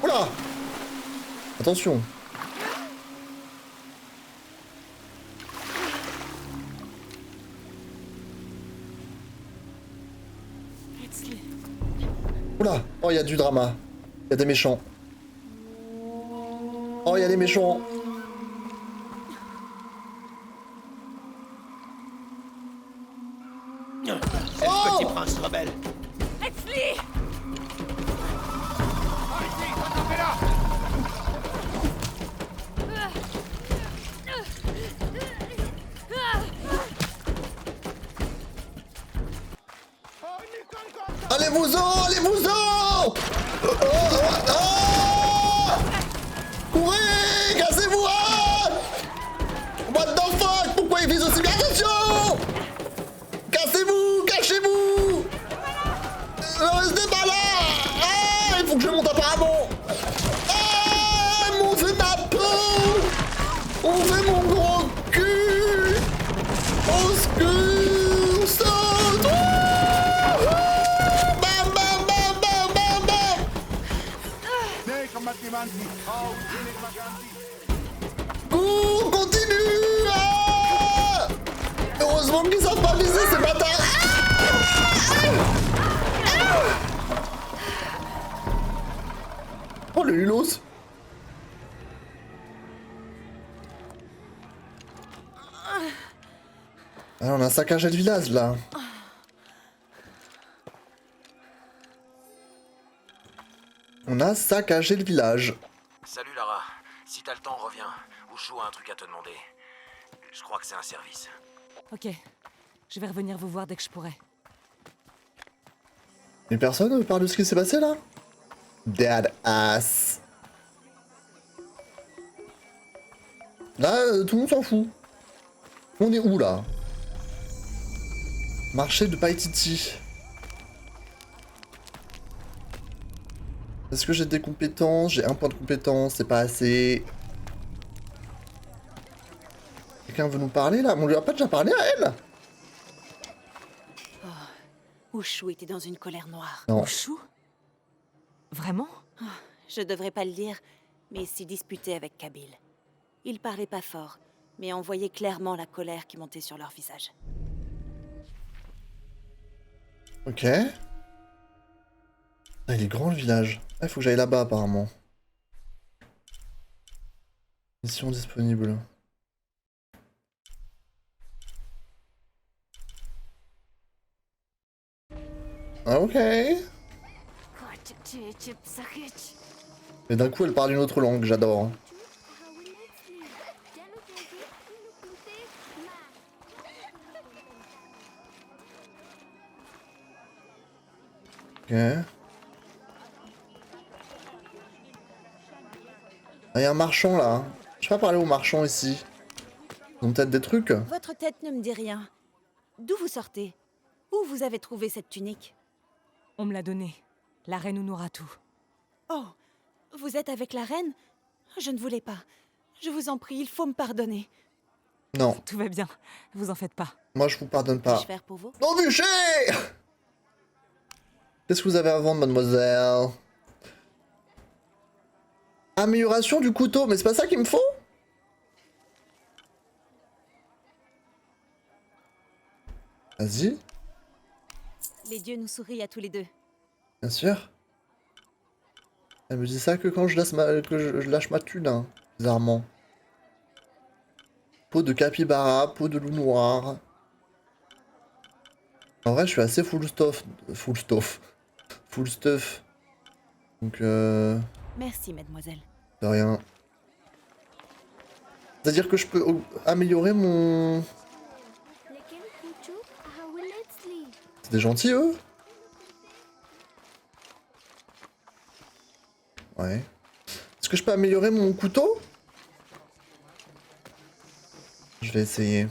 Oula! Attention. Oula! Oh, il y a du drama. Il y a des méchants. Oh, il y a des méchants. C'est le petit prince rebelle. Exley! Allez-vous-en! Allez-vous-en! Oh, oh, oh! Courez! Cassez-vous! Ah! What the fuck? Pourquoi ils visent aussi bien? Attention! Cassez-vous! Cachez-vous! Restez pas là! Ah! Il faut que je monte apparemment! Ah! On fait ma peau! On fait mon gros cul! Au secours! Saute! Bam, bam, bam, bam, bam, bam! Cours! Continue! Ah! Heureusement qu'ils savent pas viser ces bâtards! Oh le hulos! Ah, on a saccagé le village là. On a saccagé le village. Salut Lara. Si t'as le temps, reviens. Ushu a un truc à te demander. Je crois que c'est un service. Ok. Je vais revenir vous voir dès que je pourrai. Mais personne parle de ce qui s'est passé là? Dead ass. Là, tout le monde s'en fout. On est où là? Marché de Paititi. Est-ce que j'ai des compétences? J'ai un point de compétence, c'est pas assez. Quelqu'un veut nous parler là? On lui a pas déjà parlé à elle? Ushu était dans une colère noire. Non. Chou? Vraiment? Je devrais pas le dire, mais il s'y disputait avec Kabil. Il parlait pas fort, mais on voyait clairement la colère qui montait sur leur visage. Ok. Ah, il est grand le village. Ah, il faut que j'aille là-bas apparemment. Mission disponible. Ah, ok. Et d'un coup, elle parle une autre langue, j'adore. Ok. Ah, y a un marchand là. Je vais pas parler aux marchands ici. Ils ont peut-être des trucs. Votre tête ne me dit rien. D'où vous sortez? Où vous avez trouvé cette tunique? On me l'a donné. La reine Unuratu. Oh, vous êtes avec la reine? Je ne voulais pas. Je vous en prie, il faut me pardonner. Non, Tout va bien. Vous en faites pas. moi je vous pardonne pas. Puis-je faire pour vous? Non, bûcher! Qu'est-ce que vous avez à vendre, mademoiselle? Amélioration du couteau, mais c'est pas ça qu'il me faut? Vas-y, Les dieux nous sourient à tous les deux. bien sûr. Elle me dit ça que quand je lâche ma thune, hein, bizarrement. Peau de capybara, peau de loup noir. En vrai, je suis assez full stuff. Full stuff. Full stuff. Donc, Merci, mademoiselle. de rien. C'est-à-dire que je peux améliorer mon... C'est des gentils, eux? Ouais. Est-ce que je peux améliorer mon couteau? Je vais essayer.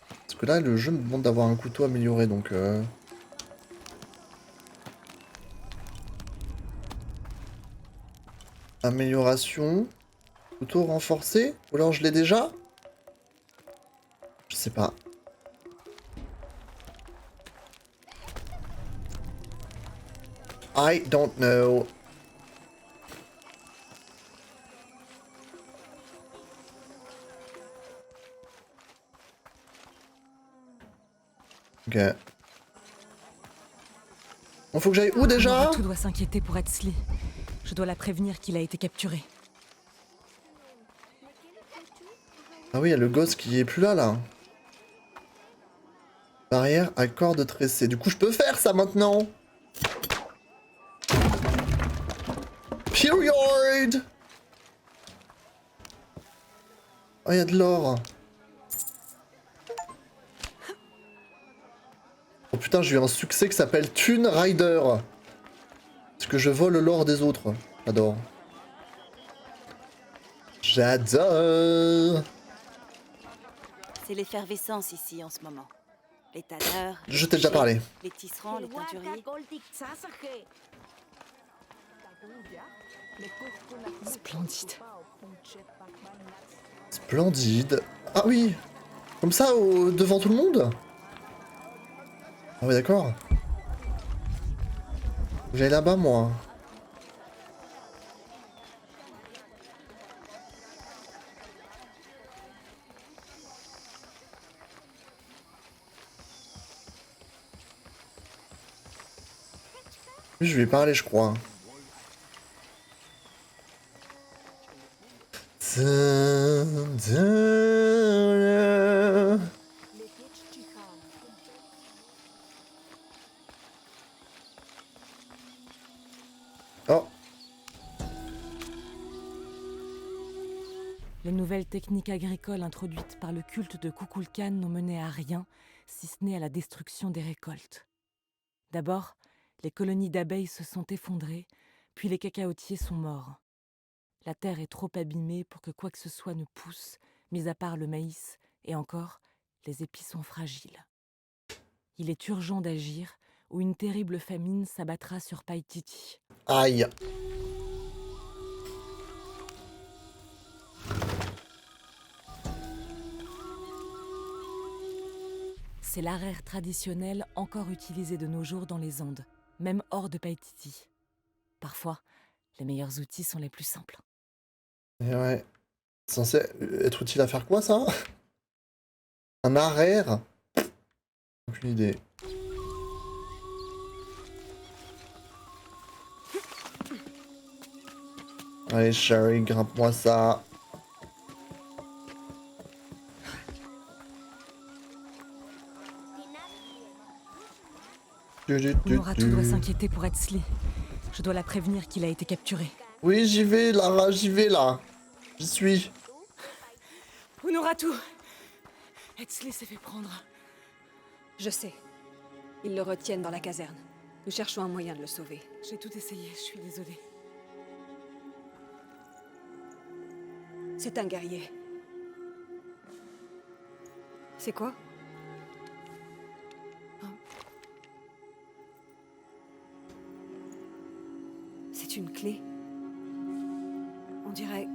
Parce que là, le jeu me demande d'avoir un couteau amélioré, donc... Amélioration. Couteau renforcé? Ou alors je l'ai déjà? Je sais pas. I don't know. Ok. Bon, faut que j'aille où déjà? Noratu doit s'inquiéter pour Etzli. Je dois la prévenir qu'il a été capturé. Ah oui, il y a le gosse qui est plus là. Barrière à corde tressée. Du coup, je peux faire ça maintenant. Period. Oh, il y a de l'or. Oh putain, j'ai eu un succès qui s'appelle Thune Rider. Parce que je vole l'or des autres. J'adore. J'adore. C'est l'effervescence ici en ce moment. Les tanneurs, Je t'ai déjà parlé. les tisserands, les teinturiers. Splendide. Splendide. Ah oui. Comme ça, devant tout le monde? Ah oui, d'accord. J'allais là-bas, moi. Lui, je lui ai parlé, je crois. Oh, Les nouvelles techniques agricoles introduites par le culte de Kukulkan n'ont mené à rien, si ce n'est à la destruction des récoltes. D'abord, les colonies d'abeilles se sont effondrées, puis les cacaotiers sont morts. La terre est trop abîmée pour que quoi que ce soit ne pousse, mis à part le maïs, et encore, les épis sont fragiles. Il est urgent d'agir, ou une terrible famine s'abattra sur Paititi. aïe. C'est l'arère traditionnel encore utilisé de nos jours dans les Andes, même hors de Paititi. Parfois, les meilleurs outils sont les plus simples. Et ouais. C'est censé être utile à faire quoi, ça? Un arrière? Aucune idée. Allez, Sherry, grimpe-moi ça. Noratu doit s'inquiéter pour Etzli. Je dois la prévenir qu'il a été capturé. Oui, j'y vais, Lara, j'y vais, là. J'y suis. Noratu! Etzli s'est fait prendre. Je sais. Ils le retiennent dans la caserne. Nous cherchons un moyen de le sauver. J'ai tout essayé, je suis désolée. C'est un guerrier. C'est quoi? C'est une clé. On dirait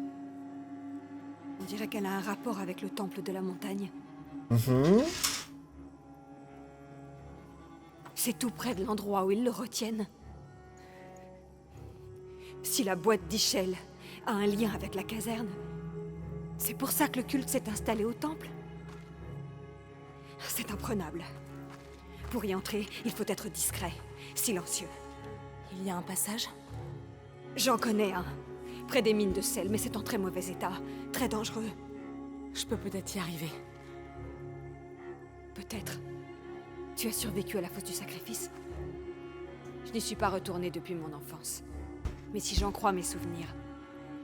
qu'elle a un rapport avec le temple de la montagne. C'est tout près de l'endroit où ils le retiennent. Si la boîte d'Ichel a un lien avec la caserne, c'est pour ça que le culte s'est installé au temple. C'est imprenable. Pour y entrer, il faut être discret, silencieux. Il y a un passage? J'en connais un, près des mines de sel, mais c'est en très mauvais état, très dangereux. Je peux peut-être y arriver. Peut-être. Tu as survécu à la fosse du sacrifice? Je n'y suis pas retournée depuis mon enfance. Mais si j'en crois mes souvenirs,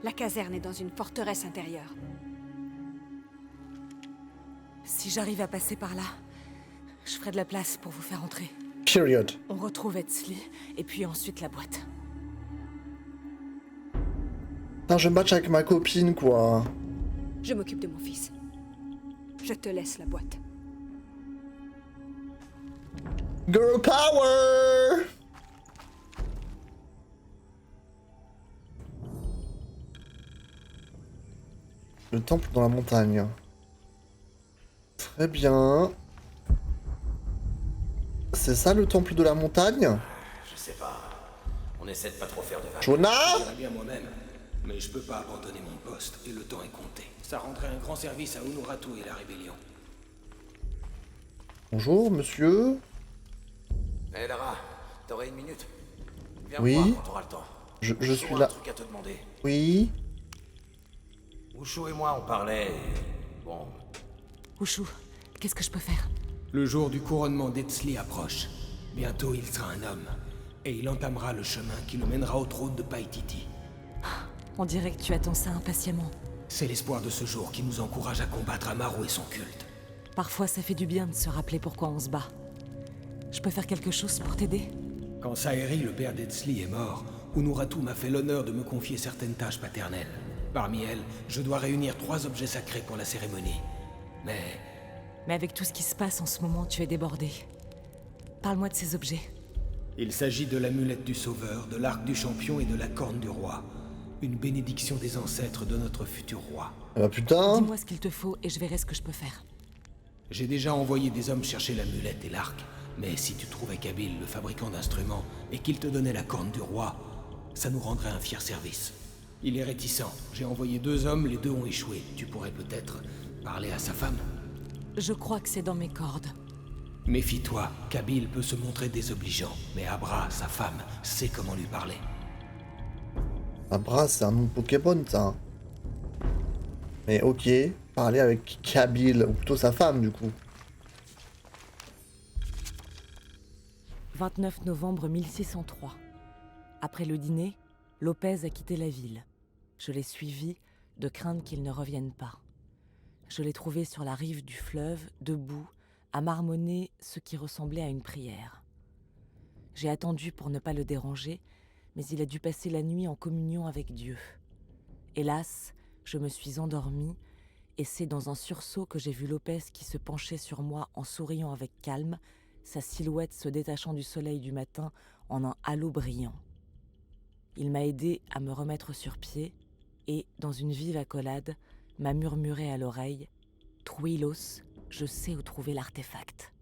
la caserne est dans une forteresse intérieure. Si j'arrive à passer par là, je ferai de la place pour vous faire entrer. Period. On retrouve Etzli, et puis ensuite la boîte. Putain, je match avec ma copine, quoi. Je m'occupe de mon fils. Je te laisse la boîte. Girl power! Le temple dans la montagne. Très bien. C'est ça le temple de la montagne? Je sais pas. On essaie de pas trop faire de vagues. Jonah? J'irai bien moi-même, mais je peux pas abandonner mon poste et le temps est compté. Ça rendrait un grand service à Unuratu et la rébellion. Bonjour, monsieur. Hé Lara, t'aurais une minute? Viens Oui. me voir quand t'auras le temps. Je J'ai suis un là. truc à te demander. Oui. Ushu et moi on parlait... Bon... Ushu, qu'est-ce que je peux faire? Le jour du couronnement d'Etzli approche. Bientôt, il sera un homme. Et il entamera le chemin qui le mènera au trône de Paititi. On dirait que tu attends ça impatiemment. C'est l'espoir de ce jour qui nous encourage à combattre Amaru et son culte. Parfois, ça fait du bien de se rappeler pourquoi on se bat. Je peux faire quelque chose pour t'aider? Quand Saeri, le père d'Etzli, est mort, Unuratu m'a fait l'honneur de me confier certaines tâches paternelles. Parmi elles, je dois réunir 3 objets sacrés pour la cérémonie. Mais avec tout ce qui se passe en ce moment, tu es débordé. Parle-moi de ces objets. Il s'agit de l'amulette du Sauveur, de l'arc du Champion et de la corne du Roi. Une bénédiction des ancêtres de notre futur roi. Ah bah putain. Dis-moi ce qu'il te faut et je verrai ce que je peux faire. J'ai déjà envoyé des hommes chercher l'amulette et l'arc. Mais si tu trouvais Kabil, le fabricant d'instruments, et qu'il te donnait la corne du roi, ça nous rendrait un fier service. Il est réticent. J'ai envoyé 2 hommes, les 2 ont échoué. Tu pourrais peut-être parler à sa femme. Je crois que c'est dans mes cordes. Méfie-toi, Kabil peut se montrer désobligeant, mais Abra, sa femme, sait comment lui parler. Abra, c'est un nom de Pokémon, ça. Mais ok, parler avec Kabil, ou plutôt sa femme, du coup. 29 novembre 1603. Après le dîner, Lopez a quitté la ville. Je l'ai suivi, de crainte qu'il ne revienne pas. Je l'ai trouvé sur la rive du fleuve, debout, à marmonner ce qui ressemblait à une prière. J'ai attendu pour ne pas le déranger, mais il a dû passer la nuit en communion avec Dieu. Hélas, je me suis endormie, et c'est dans un sursaut que j'ai vu Lopez qui se penchait sur moi en souriant avec calme, sa silhouette se détachant du soleil du matin en un halo brillant. Il m'a aidé à me remettre sur pied et, dans une vive accolade, m'a murmuré à l'oreille « Truilos, je sais où trouver l'artefact. »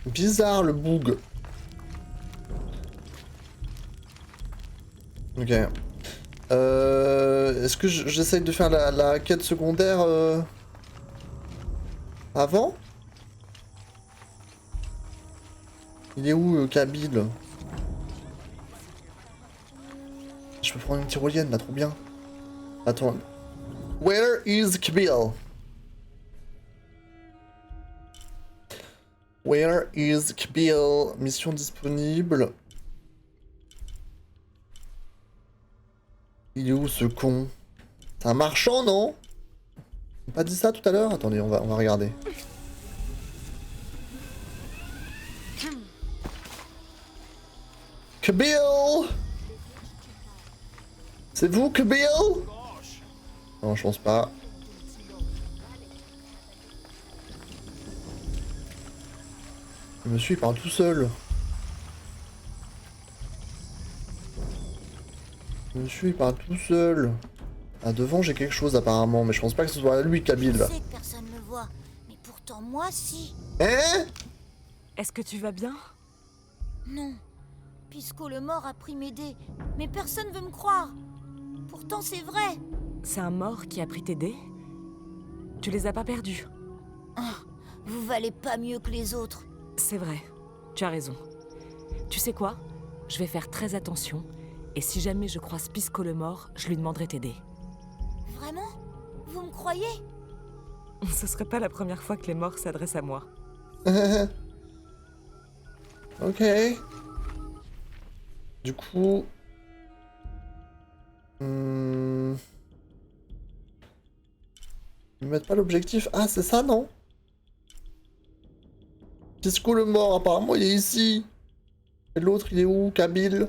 Bizarre, le boug. Ok. Est-ce que j'essaye de faire la quête secondaire avant? Il est où, Kabil? Je peux prendre une tyrolienne, là, trop bien. Attends. Where is Kabil? Where is Kabil? Mission disponible. Il est où, ce con? C'est un marchand, non? On n'a pas dit ça tout à l'heure? Attendez, on va regarder. Kabil! C'est vous, Kabil? Non, je pense pas. Le monsieur, il parle tout seul. Monsieur, il parle tout seul. Ah, devant, j'ai quelque chose apparemment, mais je pense pas que ce soit lui, Kabil. Je sais que personne me voit, mais pourtant moi si. Hein? Est-ce que tu vas bien? Non. Pisco le mort a pris mes dés, mais personne veut me croire. Pourtant c'est vrai. C'est un mort qui a pris tes dés? Tu les as pas perdus? Ah, vous valez pas mieux que les autres. C'est vrai, tu as raison. Tu sais quoi? Je vais faire très attention, et si jamais je croise Pisco le mort, je lui demanderai tes dés. Vraiment? Vous me croyez? Ce serait pas la première fois que les morts s'adressent à moi. Ok. Du coup... Ils mettent pas l'objectif. Ah, c'est ça, non? Pisco le mort, apparemment, il est ici. Et l'autre, il est où? Kabil?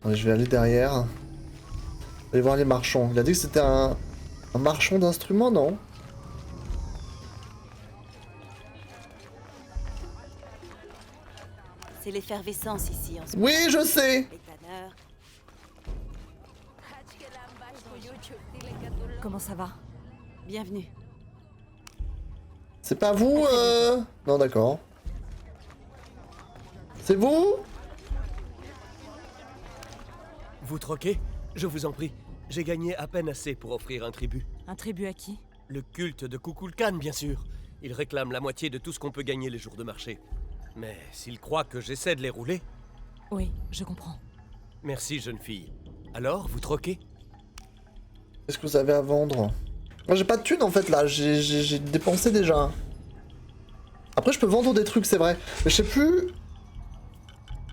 Allez, je vais aller derrière. Aller voir les marchands. Il a dit que c'était un marchand d'instruments, non? C'est l'effervescence ici en ce Oui, je sais! Les tanneurs. Comment ça va? Bienvenue. C'est pas vous, Non, d'accord. C'est vous? Vous troquez? Je vous en prie. J'ai gagné à peine assez pour offrir un tribut. Un tribut à qui? Le culte de Kukulkan, bien sûr. Il réclame la moitié de tout ce qu'on peut gagner les jours de marché. Mais s'il croit que j'essaie de les rouler... Oui, je comprends. Merci, jeune fille. Alors, vous troquez? Qu'est-ce que vous avez à vendre? Moi j'ai pas de thunes en fait là, j'ai dépensé déjà. Après je peux vendre des trucs c'est vrai. Mais je sais plus...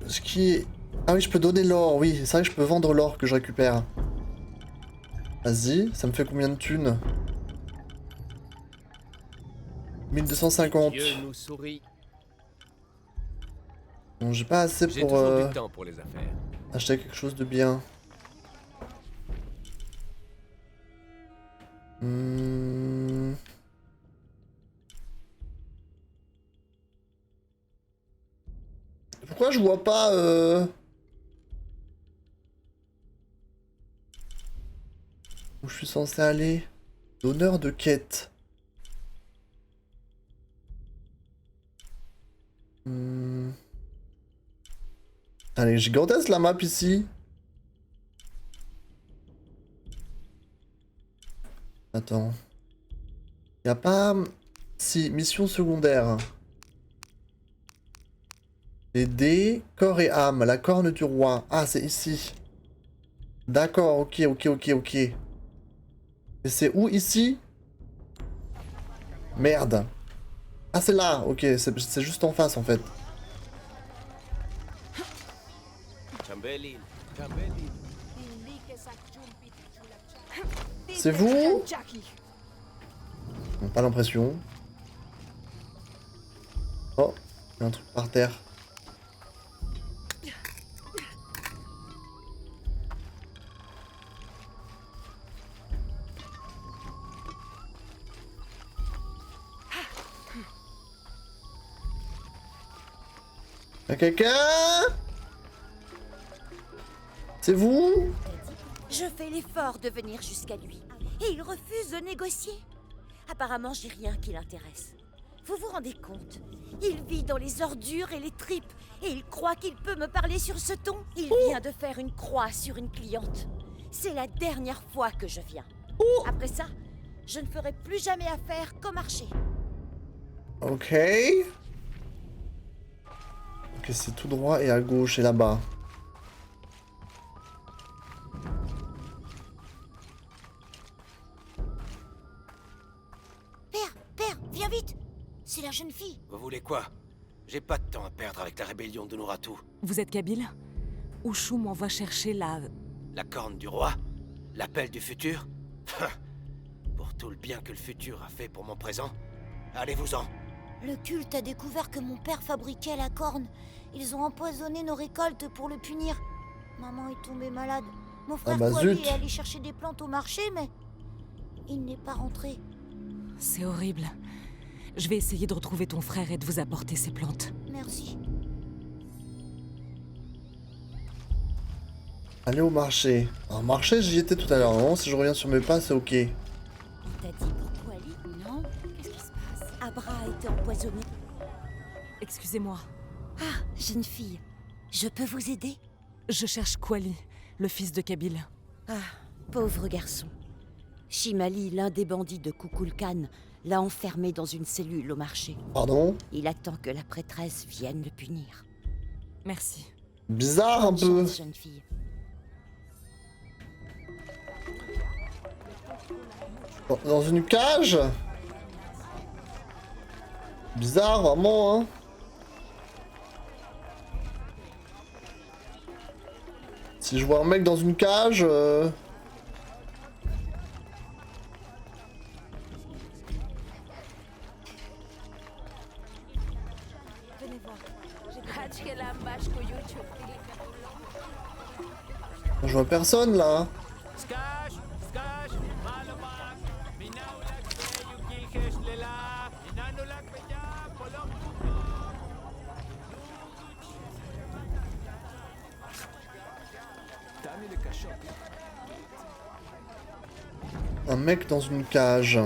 Ce qui est... Ah oui je peux donner l'or, oui. C'est vrai que je peux vendre l'or que je récupère. Vas-y, ça me fait combien de thunes? 1250. Dieu nous sourit. Bon j'ai pas assez J'ai pour toujours du temps pour les affaires. acheter quelque chose de bien. Pourquoi je vois pas où je suis censé aller? Donneur de quête. Elle est gigantesque la map ici. Attends. Y a pas... Si, mission secondaire. Aider, corps et âme, la corne du roi. Ah, c'est ici. D'accord, ok. Et c'est où ici? Merde. Ah, c'est là, ok, c'est juste en face en fait. C'est vous? Pas l'impression. Oh, il y a un truc par terre. Y'a quelqu'un? C'est vous? Je fais l'effort de venir jusqu'à lui. Et il refuse de négocier. Apparemment, j'ai rien qui l'intéresse. Vous vous rendez compte? Il vit dans les ordures et les tripes. Et il croit qu'il peut me parler sur ce ton. Il vient de faire une croix sur une cliente. C'est la dernière fois que je viens. Après ça, je ne ferai plus jamais affaire qu'au marché. Ok. Ok, c'est tout droit et à gauche et là-bas. Père, viens vite. C'est la jeune fille. Vous voulez quoi? J'ai pas de temps à perdre avec la rébellion de Nouratu. Vous êtes Kabyle? Ushu m'envoie chercher la... La corne du roi? L'appel du futur? Pour tout le bien que le futur a fait pour mon présent, allez-vous-en. Le culte a découvert que mon père fabriquait la corne. Ils ont empoisonné nos récoltes pour le punir. Maman est tombée malade. Mon frère Kwali zut. est allé chercher des plantes au marché, mais il n'est pas rentré. C'est horrible. Je vais essayer de retrouver ton frère et de vous apporter ces plantes. Merci. Allez au marché. Alors marché j'y étais tout à l'heure, non? Si je reviens sur mes pas c'est ok. On t'a dit pour Kwali? Non? Qu'est-ce qui se passe? Abra a été empoisonné. Excusez-moi. Ah, jeune fille, je peux vous aider? Je cherche Kwali, le fils de Kabyle. Ah, pauvre garçon. Shimali, l'un des bandits de Kukulkan, l'a enfermé dans une cellule au marché. Pardon? Il attend que la prêtresse vienne le punir. Merci. Bizarre un Bonne peu. chance, jeune fille. Dans une cage? Bizarre vraiment hein. Si je vois un mec dans une cage... Je vois personne là. Un mec dans une cage.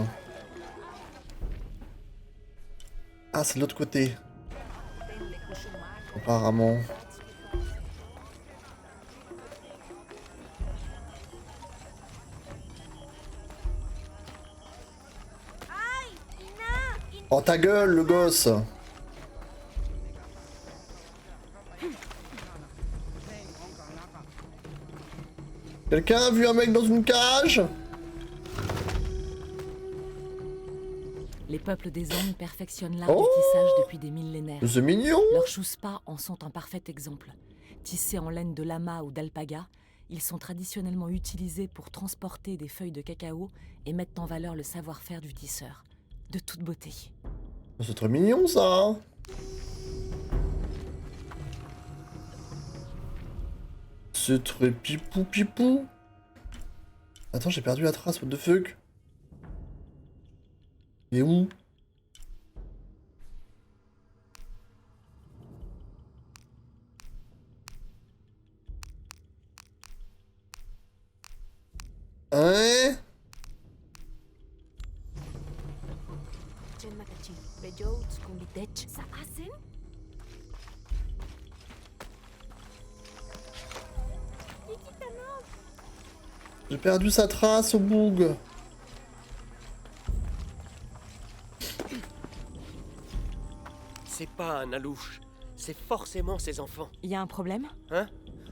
Ah, c'est de l'autre côté. Apparemment. Oh ta gueule, le gosse. Quelqu'un a vu un mec dans une cage? Les peuples des Andes perfectionnent l'art du tissage depuis des millénaires. C'est mignon. Leurs chuspas en sont un parfait exemple. Tissés en laine de lama ou d'alpaga, ils sont traditionnellement utilisés pour transporter des feuilles de cacao et mettent en valeur le savoir-faire du tisseur. De toute beauté. C'est très mignon ça. C'est très pipou pipou. Attends, j'ai perdu la trace, what the fuck? Il est où? Hein? J'ai perdu sa trace au boug. C'est pas un alouche. C'est forcément ses enfants. Il y a un problème? Hein?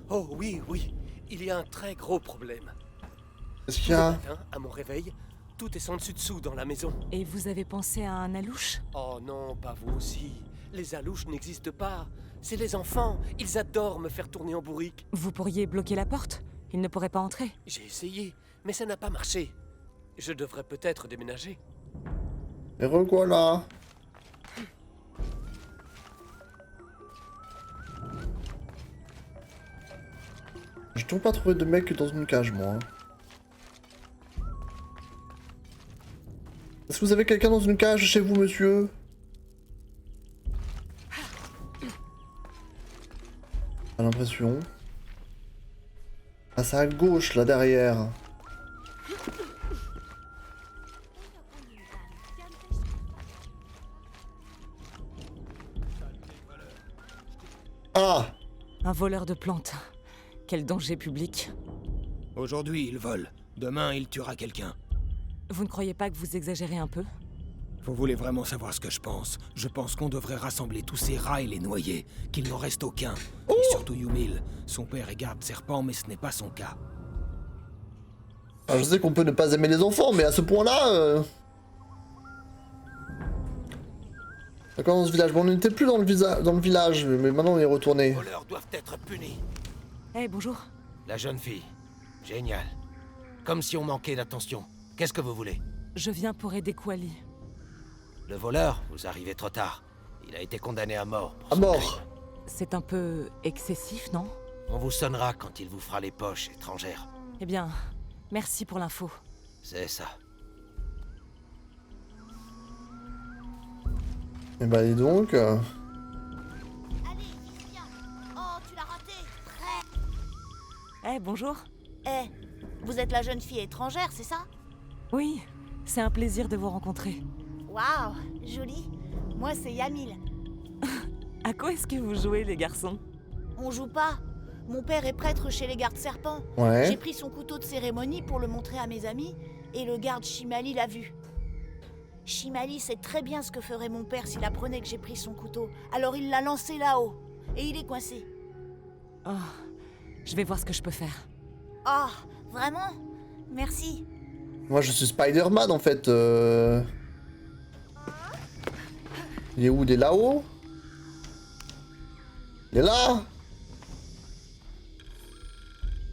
Oh oui, oui. Il y a un très gros problème. Qu'est-ce qu'il y a? Ce matin, à mon réveil, tout est sans dessus dessous dans la maison. Et vous avez pensé à un alouche? Oh non, pas vous aussi. Les alouches n'existent pas. C'est les enfants. Ils adorent me faire tourner en bourrique. Vous pourriez bloquer la porte? Il ne pourrait pas entrer. J'ai essayé, mais ça n'a pas marché. Je devrais peut-être déménager. Et revoilà. J'ai toujours pas trouvé de mec dans une cage, moi. Est-ce que vous avez quelqu'un dans une cage chez vous, monsieur? J'ai l'impression. Ah, c'est à gauche, là, derrière. Ah! Un voleur de plantes. Quel danger public. Aujourd'hui, il vole. Demain, il tuera quelqu'un. Vous ne croyez pas que vous exagérez un peu? Vous voulez vraiment savoir ce que je pense? Je pense qu'on devrait rassembler tous ces rats et les noyer, qu'il n'en reste aucun. Et surtout Yumil. Son père est garde-serpent, mais ce n'est pas son cas. Ah, je sais qu'on peut ne pas aimer les enfants, mais à ce point-là... D'accord, dans ce village. Bon, on n'était plus dans le village, mais maintenant on est retourné. Les voleurs doivent être punis. Eh, bonjour. La jeune fille. Génial. Comme si on manquait d'attention. Qu'est-ce que vous voulez? Je viens pour aider Quali. Le voleur, vous arrivez trop tard. Il a été condamné à mort. Pour À son mort. crime. C'est un peu excessif, non? On vous sonnera quand il vous fera les poches étrangères. Eh bien, merci pour l'info. C'est ça. Et bah dis donc... Allez, viens. Oh, tu l'as raté. Eh, bonjour. Eh, vous êtes la jeune fille étrangère, c'est ça? Oui, c'est un plaisir de vous rencontrer. Waouh, jolie. Moi, c'est Yamil. À quoi est-ce que vous jouez, les garçons? On joue pas. Mon père est prêtre chez les gardes serpents. J'ai Ouais. pris son couteau de cérémonie pour le montrer à mes amis, et le garde Shimali l'a vu. Shimali sait très bien ce que ferait mon père s'il apprenait que j'ai pris son couteau. Alors il l'a lancé là-haut, et il est coincé. Oh, je vais voir ce que je peux faire. Oh, vraiment? Merci. Moi je suis Spider-Man en fait. Il est où? Il est là-haut? Il est là?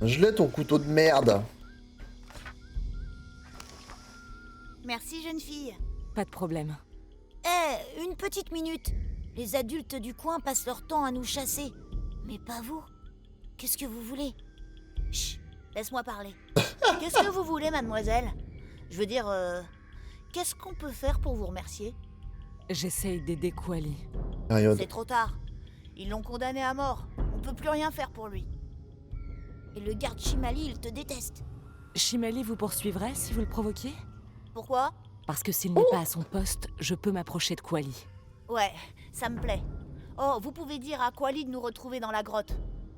Je l'ai ton couteau de merde. Merci, jeune fille. Pas de problème. Eh, une petite minute. Les adultes du coin passent leur temps à nous chasser. Mais pas vous. Qu'est-ce que vous voulez? Chut, laisse-moi parler. Qu'est-ce que vous voulez, mademoiselle? Je veux dire, qu'est-ce qu'on peut faire pour vous remercier? J'essaye d'aider Quali. Période. C'est trop tard. Ils l'ont condamné à mort. On peut plus rien faire pour lui. Et le garde Shimali, il te déteste. Shimali vous poursuivrait si vous le provoquiez? Pourquoi? Parce que s'il n'est pas à son poste, je peux m'approcher de Quali. Ouais, ça me plaît. Oh, vous pouvez dire à Quali de nous retrouver dans la grotte.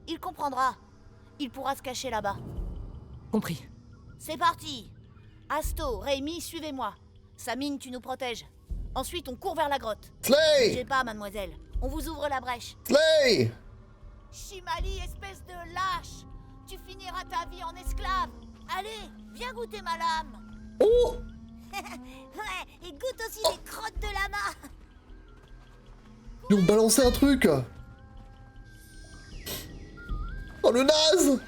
Il comprendra. Il pourra se cacher là-bas. Compris. C'est parti. Asto, Rémi, suivez-moi. Samine, tu nous protèges. Ensuite, on court vers la grotte. Slay! Bougez pas, mademoiselle. On vous ouvre la brèche. Slay! Shimali, espèce de lâche! Tu finiras ta vie en esclave. Allez, viens goûter ma lame. Oh! Ouais, et goûte aussi les crottes de lama. Ils ont balancé un truc! Oh le naze!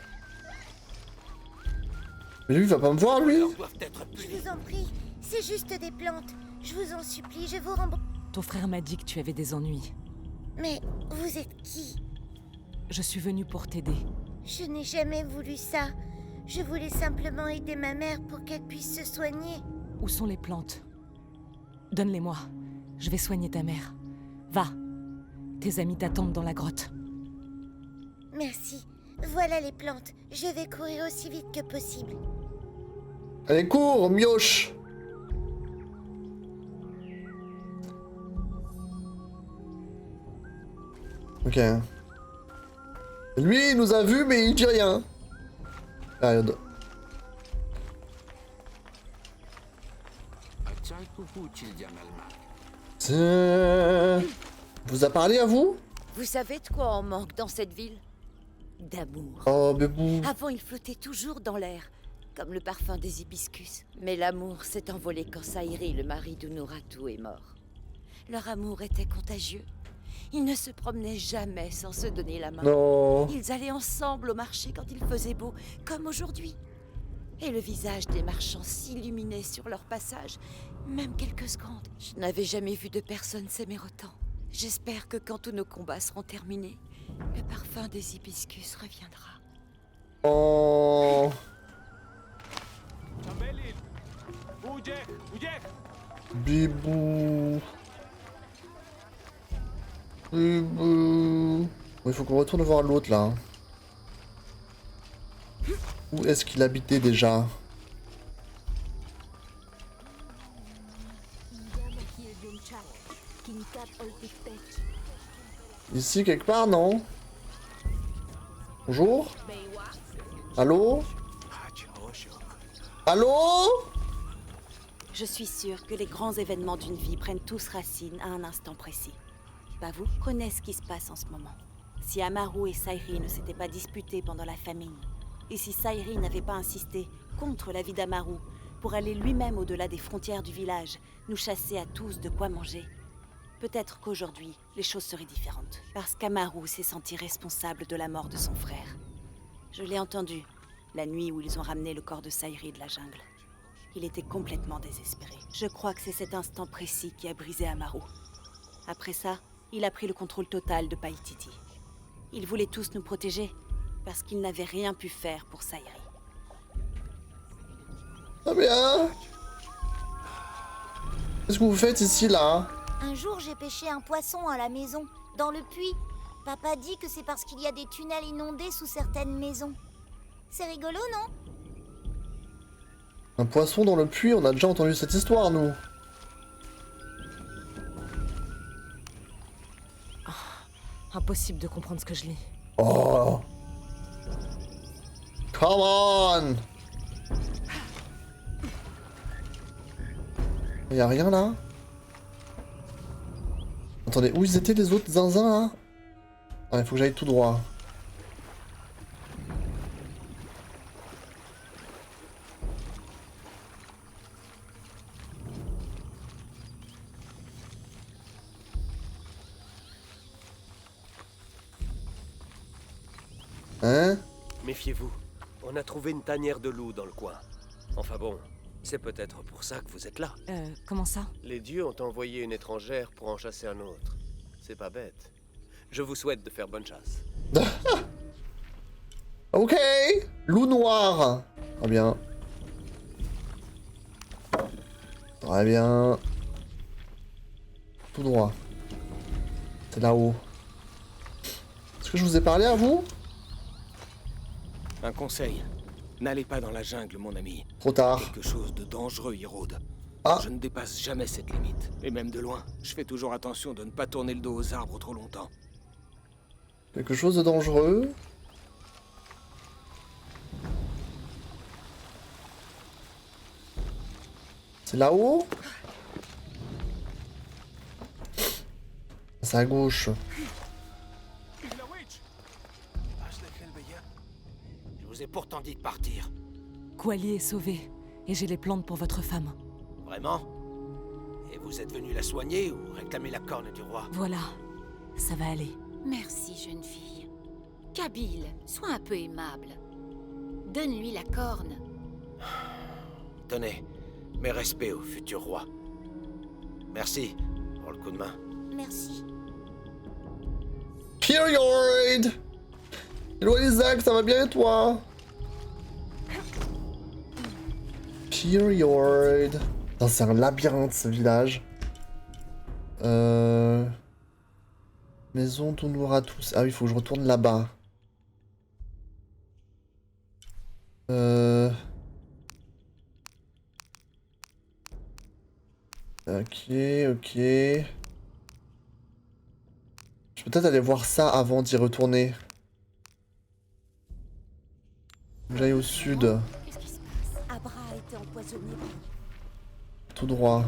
Mais lui, il va pas me voir, lui? Ils doivent être Je punis. vous en prie, c'est juste des plantes. Je vous en supplie, je vous rembourse. Ton frère m'a dit que tu avais des ennuis. Mais vous êtes qui? Je suis venue pour t'aider. Je n'ai jamais voulu ça. Je voulais simplement aider ma mère pour qu'elle puisse se soigner. Où sont les plantes? Donne-les-moi. Je vais soigner ta mère. Va. Tes amis t'attendent dans la grotte. Merci. Voilà les plantes. Je vais courir aussi vite que possible. Allez, cours, mioche! Ok. Lui, il nous a vus, mais il dit rien. Période. Vous a parlé à vous? Vous savez de quoi on manque dans cette ville? D'amour. Oh, bébou. Avant, il flottait toujours dans l'air, comme le parfum des hibiscus. Mais l'amour s'est envolé quand Saïri, le mari d'Unuratu, est mort. Leur amour était contagieux. Ils ne se promenaient jamais sans se donner la main. Non. Ils allaient ensemble au marché quand il faisait beau, comme aujourd'hui. Et le visage des marchands s'illuminait sur leur passage, même quelques secondes. Je n'avais jamais vu de personne s'aimer autant. J'espère que quand tous nos combats seront terminés, le parfum des hibiscus reviendra. Oh. Bibou. Bibou. Bon, il faut qu'on retourne voir l'autre là. Où est-ce qu'il habitait déjà? Ici quelque part, non? Bonjour? Allô? Allô? Je suis sûre que les grands événements d'une vie prennent tous racine à un instant précis. Pas vous connaissez ce qui se passe en ce moment. Si Amaru et Saïri ne s'étaient pas disputés pendant la famine, et si Saïri n'avait pas insisté contre l'avis d'Amaru pour aller lui-même au-delà des frontières du village, nous chasser à tous de quoi manger, peut-être qu'aujourd'hui, les choses seraient différentes. Parce qu'Amaru s'est senti responsable de la mort de son frère. Je l'ai entendu, la nuit où ils ont ramené le corps de Saïri de la jungle. Il était complètement désespéré. Je crois que c'est cet instant précis qui a brisé Amaru. Après ça, il a pris le contrôle total de Paititi. Ils voulaient tous nous protéger, parce qu'ils n'avaient rien pu faire pour Saïri. Ah bien. Qu'est-ce que vous faites ici là? Un jour, j'ai pêché un poisson à la maison, dans le puits. Papa dit que c'est parce qu'il y a des tunnels inondés sous certaines maisons. C'est rigolo, non? Un poisson dans le puits, on a déjà entendu cette histoire, nous. Impossible de comprendre ce que je lis. Oh. Come on. Y a rien là? Attendez, où ils étaient les autres zinzins là? Ah, il faut que j'aille tout droit. Hein? Méfiez-vous. On a trouvé une tanière de loup dans le coin. Enfin bon, c'est peut-être pour ça que vous êtes là. Comment ça? Les dieux ont envoyé une étrangère pour en chasser un autre. C'est pas bête. Je vous souhaite de faire bonne chasse. Ok. Loup noir. Très bien. Très bien. Tout droit. C'est là-haut. Est-ce que je vous ai parlé à vous? Un conseil. N'allez pas dans la jungle, mon ami. Trop tard. Quelque chose de dangereux y rôde. Ah. Je ne dépasse jamais cette limite. Et même de loin. Je fais toujours attention de ne pas tourner le dos aux arbres trop longtemps. Quelque chose de dangereux. C'est là-haut? c'est à gauche. Je vous ai pourtant dit de partir. Quali est sauvée, et j'ai les plantes pour votre femme. Vraiment? Et vous êtes venu la soigner ou réclamer la corne du roi? Voilà, ça va aller. Merci, jeune fille. Kabyle, sois un peu aimable. Donne-lui la corne. Tenez, mes respects au futur roi. Merci pour le coup de main. Merci. Period! Hello Isaac, ça va bien et toi? Period. Putain, c'est un labyrinthe ce village. Maison d'Unura tous. Ah oui, il faut que je retourne là-bas. Ok, ok. Je peux peut-être aller voir ça avant d'y retourner. J'aille au sud. Qu'est-ce qui se passe? Abra a été empoisonné. Tout droit.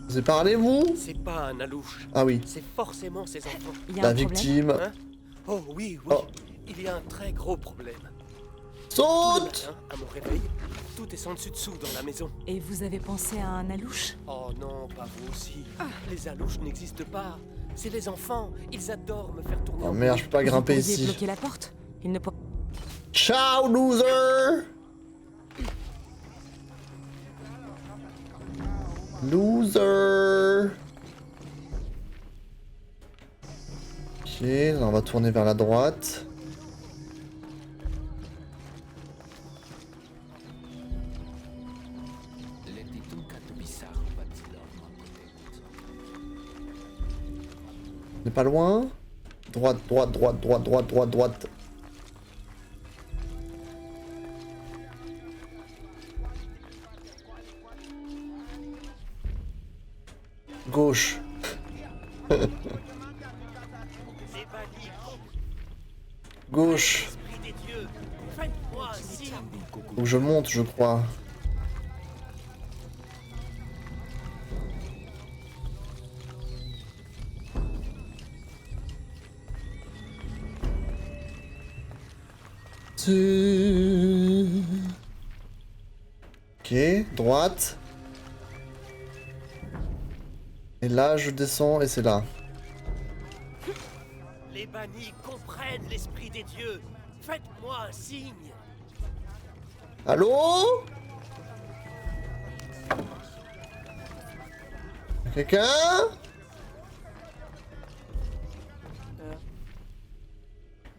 Vous avez parlé, vous? C'est pas un alouche. Ah oui. C'est forcément ses enfants. Il y a La un problème. victime. Hein? Oh oui, oui. Oh. Il y a un très gros problème. Saute! Le matin, à mon réveil, tout est sans dessus dessous dans la maison. Et vous avez pensé à un alouche? Oh non, pas vous aussi. Les alouches n'existent pas. C'est les enfants. Ils adorent me faire tourner. Oh en merde, je peux pas grimper Vous pourriez ici. bloquer la porte. Il ne peut... Ciao, loser! Loser! Ok, là on va tourner vers la droite. On n'est pas loin. Droite, droite, droite, droite, droite, droite, droite. Gauche. Gauche. Esprit des dieux, faites-moi un signe. Faut que je monte, je crois. Ok, droite. Et là, je descends et c'est là. Les bannis comprennent l'esprit des dieux. Faites-moi un signe. Allô? Quelqu'un?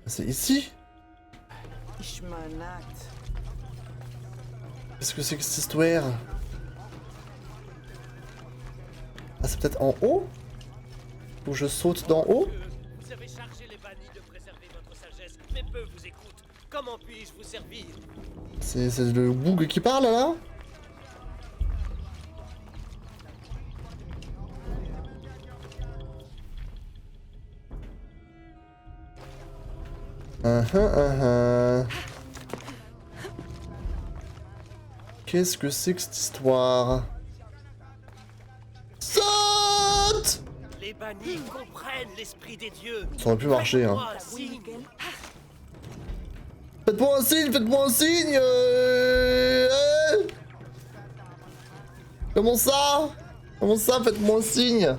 C'est ici? Qu'est-ce que c'est que cette histoire? Ah, c'est peut-être en haut? Ou je saute d'en haut? Vous avez chargé les bannis de préserver votre sagesse, mais peu vous écoutent. Comment puis-je vous servir? C'est le boug qui parle là? Qu'est-ce que c'est que cette histoire? Saute! Les bannis comprennent l'esprit des dieux. Ça aurait pu marcher, hein. Faites-moi un signe. Faites-moi un signe, faites-moi un signe Comment ça? Comment ça, faites-moi un signe?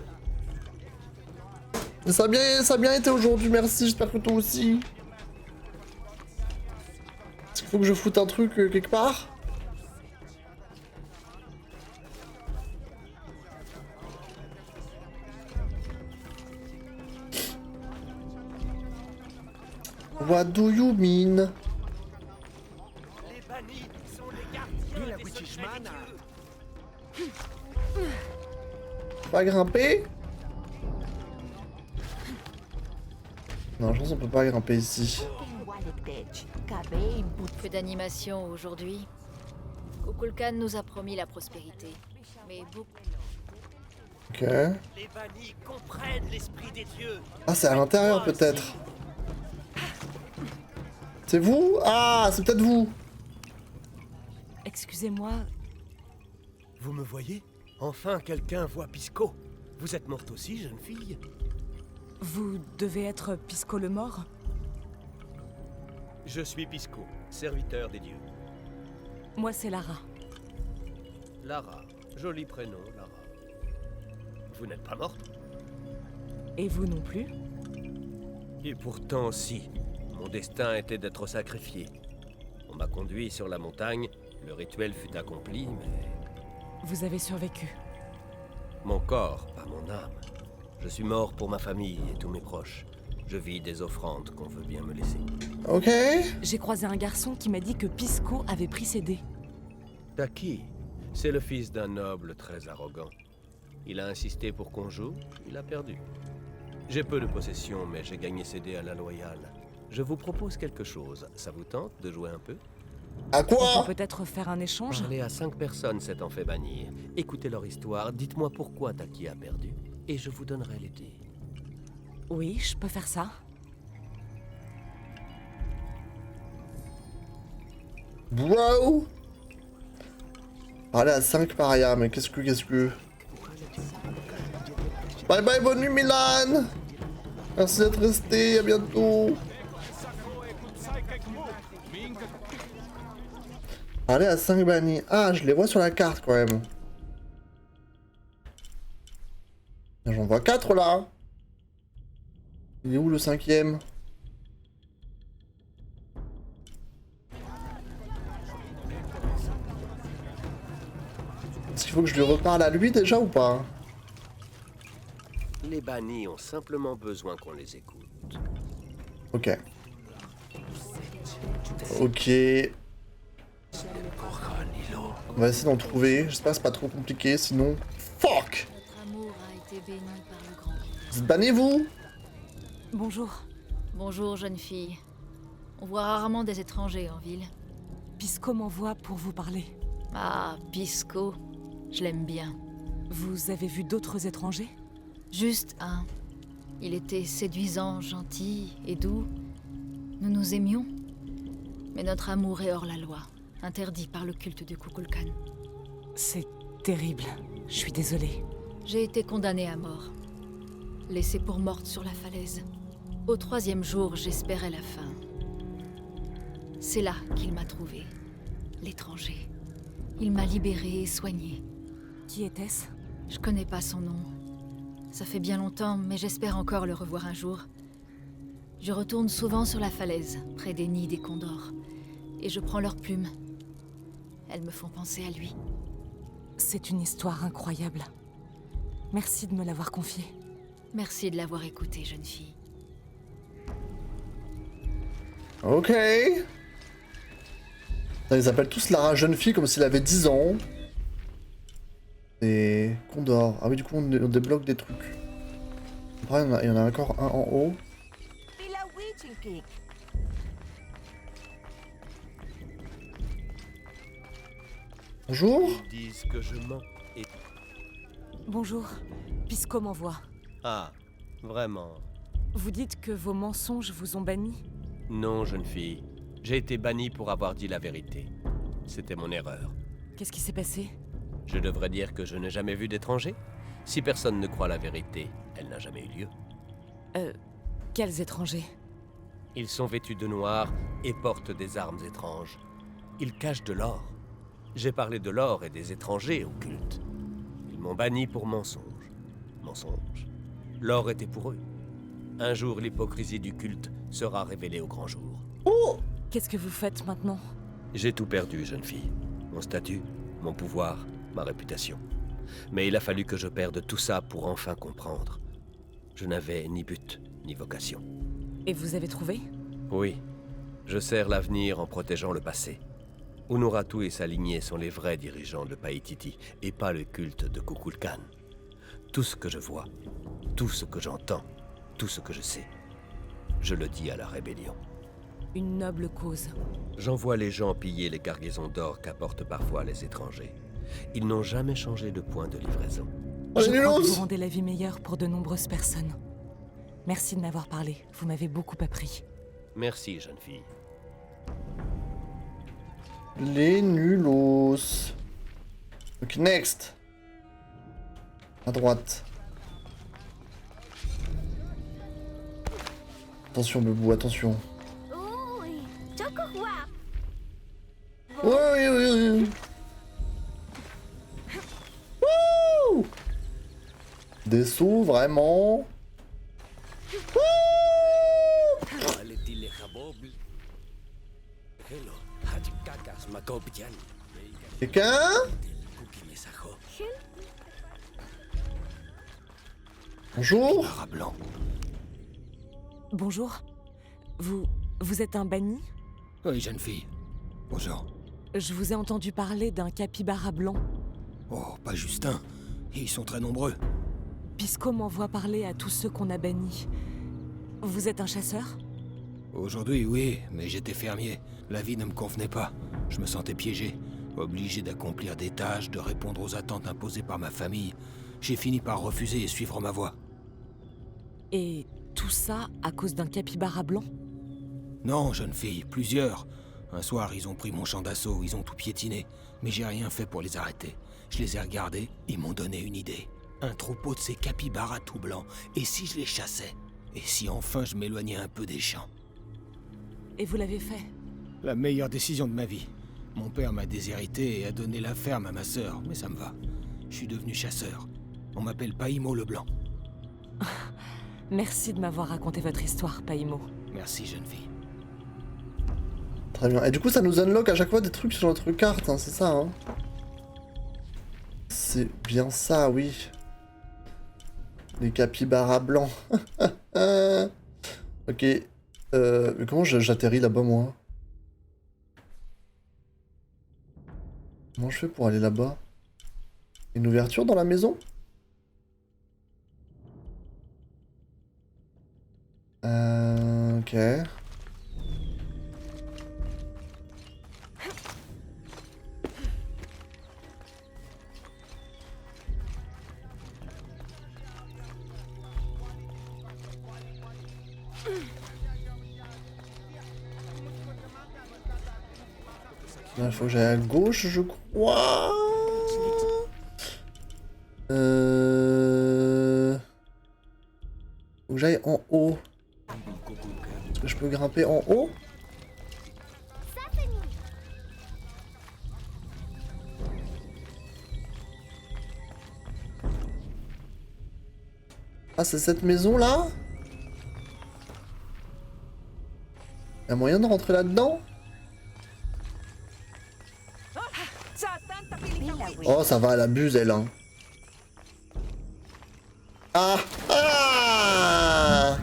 Mais ça a bien été aujourd'hui, merci, j'espère que toi aussi. Est-ce qu'il faut que je foute un truc quelque part? What do you mean? Les bannis sont les gardiens des secrets des dieux. Pas grimper? Non, je pense qu'on peut pas grimper ici. Peu d'animation aujourd'hui. Kukulkan nous a promis la prospérité. Mais beaucoup... Ok. Les bannis comprennent l'esprit des dieux. Ah, c'est à l'intérieur peut-être. C'est vous? Ah, c'est peut-être vous. Excusez-moi, Vous me voyez? Enfin, quelqu'un voit Pisco. Vous êtes morte aussi, jeune fille? vous devez être Pisco le mort? Je suis Pisco, serviteur des dieux. Moi, c'est Lara. Lara, joli prénom, Lara. Vous n'êtes pas morte? Et vous non plus? Et pourtant, si. Mon destin était d'être sacrifié. On m'a conduit sur la montagne, le rituel fut accompli, mais... Vous avez survécu. Mon corps, pas mon âme. Je suis mort pour ma famille et tous mes proches. Je vis des offrandes qu'on veut bien me laisser. Ok. J'ai croisé un garçon qui m'a dit que Pisco avait précédé. Taki, c'est le fils d'un noble très arrogant. Il a insisté pour qu'on joue, il a perdu. J'ai peu de possessions, mais j'ai gagné ses dés à la loyale. Je vous propose quelque chose. Ça vous tente de jouer un peu? À On quoi? peut peut-être faire un échange? Parler à 5 personnes s'étant fait bannir. Écoutez leur histoire, dites-moi pourquoi Taki a perdu, et je vous donnerai les dés. Oui, je peux faire ça. Bro. Allez à 5 parias, mais qu'est-ce que... Bye bye, bonne nuit Milan. Merci d'être resté, à bientôt. Allez à 5 bannis. Ah, je les vois sur la carte quand même. J'en vois 4 là. Il est où le 5e? Est-ce qu'il faut que je lui reparle à lui déjà ou pas? Les bannis ont simplement besoin qu'on les écoute. Ok. Ok. On va essayer d'en trouver. J'espère que c'est pas trop compliqué, sinon... Fuck! Notre amour a été béni par le grand. Vous êtes bannis, vous? Bonjour. Bonjour, jeune fille. On voit rarement des étrangers en ville. Pisco m'envoie pour vous parler. Ah, Pisco. Je l'aime bien. Vous avez vu d'autres étrangers? Juste un. Il était séduisant, gentil et doux. Nous nous aimions. Mais notre amour est hors la loi, interdit par le culte du Kukulkan. C'est terrible. Je suis désolée. J'ai été condamnée à mort. Laissée pour morte sur la falaise. Au 3e jour, j'espérais la fin. C'est là qu'il m'a trouvée. L'étranger. Il m'a libérée et soignée. Qui était-ce? Je connais pas son nom. Ça fait bien longtemps, mais j'espère encore le revoir un jour. Je retourne souvent sur la falaise, près des nids des condors. Et je prends leurs plumes. Elles me font penser à lui. C'est une histoire incroyable. Merci de me l'avoir confiée. Merci de l'avoir écouté, jeune fille. Ok. Ils appellent tous Lara jeune fille comme s'il avait 10 ans. Et Condor. Ah oui, du coup, on débloque des trucs. Après, il y en a encore un en haut. Bonjour. Ils disent que je mens et... Bonjour. Pisco m'envoie. Ah, vraiment? Vous dites que vos mensonges vous ont banni? Non, jeune fille. J'ai été banni pour avoir dit la vérité. C'était mon erreur. Qu'est-ce qui s'est passé? Je devrais dire que je n'ai jamais vu d'étranger? Si personne ne croit la vérité, elle n'a jamais eu lieu. Quels étrangers? Ils sont vêtus de noir et portent des armes étranges. Ils cachent de l'or. J'ai parlé de l'or et des étrangers au culte. Ils m'ont banni pour mensonge. Mensonge. L'or était pour eux. Un jour, l'hypocrisie du culte sera révélée au grand jour. Oh! Qu'est-ce que vous faites maintenant? J'ai tout perdu, jeune fille. Mon statut, mon pouvoir, ma réputation. Mais il a fallu que je perde tout ça pour enfin comprendre. Je n'avais ni but, ni vocation. Et vous avez trouvé? Oui. Je sers l'avenir en protégeant le passé. Unuratu et sa lignée sont les vrais dirigeants de Paititi, et pas le culte de Kukulkan. Tout ce que je vois, tout ce que j'entends, tout ce que je sais, je le dis à la rébellion. Une noble cause. J'envoie les gens piller les cargaisons d'or qu'apportent parfois les étrangers. Ils n'ont jamais changé de point de livraison. Je crois que vous rendez la vie meilleure pour de nombreuses personnes. Merci de m'avoir parlé. Vous m'avez beaucoup appris. Merci, jeune fille. Les nulos. Ok, next. À droite. Attention, Bebou, attention. Oui, oui, oui. Wouh! Des sauts, vraiment. Quelqu'un? Bonjour. Blanc. Bonjour. Vous êtes un banni? Oui, jeune fille. Bonjour. Je vous ai entendu parler d'un capybara blanc. Oh, pas juste un. Ils sont très nombreux. Pisco m'envoie parler à tous ceux qu'on a bannis. Vous êtes un chasseur? Aujourd'hui, oui, mais j'étais fermier. La vie ne me convenait pas. Je me sentais piégé, obligé d'accomplir des tâches, de répondre aux attentes imposées par ma famille. J'ai fini par refuser et suivre ma voie. Et tout ça à cause d'un capybara blanc? Non, jeune fille, plusieurs. Un soir, ils ont pris mon champ d'assaut, ils ont tout piétiné. Mais j'ai rien fait pour les arrêter. Je les ai regardés, ils m'ont donné une idée. Un troupeau de ces capybaras tout blancs. Et si je les chassais? Et si enfin je m'éloignais un peu des champs? Et vous l'avez fait? La meilleure décision de ma vie. Mon père m'a déshérité et a donné la ferme à ma sœur, mais ça me va. Je suis devenu chasseur. On m'appelle Paimo le Blanc. Merci de m'avoir raconté votre histoire, Paimo. Merci, jeune fille. Très bien. Et du coup, ça nous unlock à chaque fois des trucs sur notre carte, hein, c'est ça, hein? C'est bien ça, oui. Les capybaras blancs. Ok. Mais comment j'atterris là-bas, moi? Comment je fais pour aller là-bas? Une ouverture dans la maison? Ok. Là, il faut que j'aille à gauche, je crois. Faut que j'aille en haut. Est-ce que je peux grimper en haut? Ah, c'est cette maison-là? Y'a moyen de rentrer là-dedans? Oh, ça va, elle abuse, elle, hein. Ah! Ah!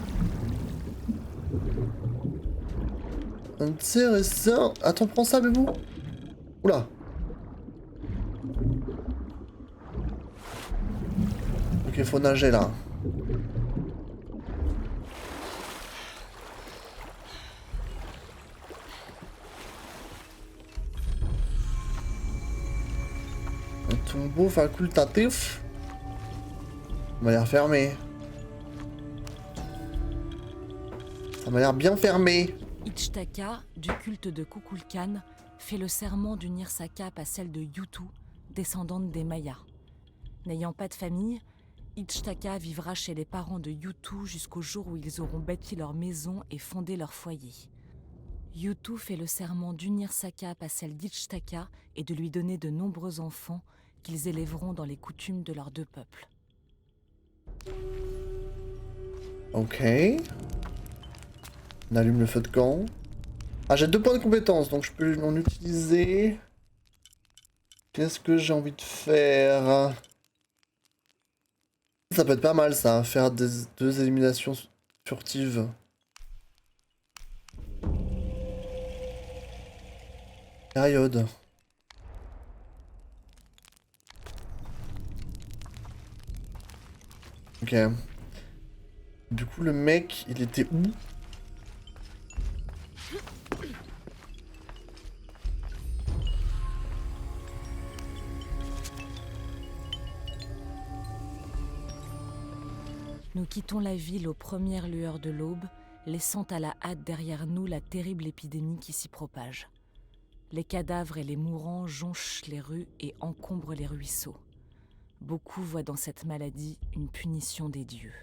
Intéressant. Attends, prends ça, Bébou. Oula. Ok, faut nager, là. Un tombeau facultatif. Ça m'a l'air fermé. Ça m'a l'air bien fermé. Ichtaka, du culte de Kukulkan, fait le serment d'unir sa cape à celle de Yutu, descendante des Mayas. N'ayant pas de famille, Ichtaka vivra chez les parents de Yutu jusqu'au jour où ils auront bâti leur maison et fondé leur foyer. Yutu fait le serment d'unir sa cape à celle d'Ichtaka et de lui donner de nombreux enfants qu'ils élèveront dans les coutumes de leurs deux peuples. Ok. On allume le feu de camp. Ah, j'ai 2 points de compétence, donc je peux en utiliser. Qu'est-ce que j'ai envie de faire? Ça peut être pas mal, ça, faire 2 éliminations furtives. Période. Ok. Du coup, le mec, il était où? Nous quittons la ville aux premières lueurs de l'aube, laissant à la hâte derrière nous la terrible épidémie qui s'y propage. Les cadavres et les mourants jonchent les rues et encombrent les ruisseaux. Beaucoup voient dans cette maladie une punition des dieux.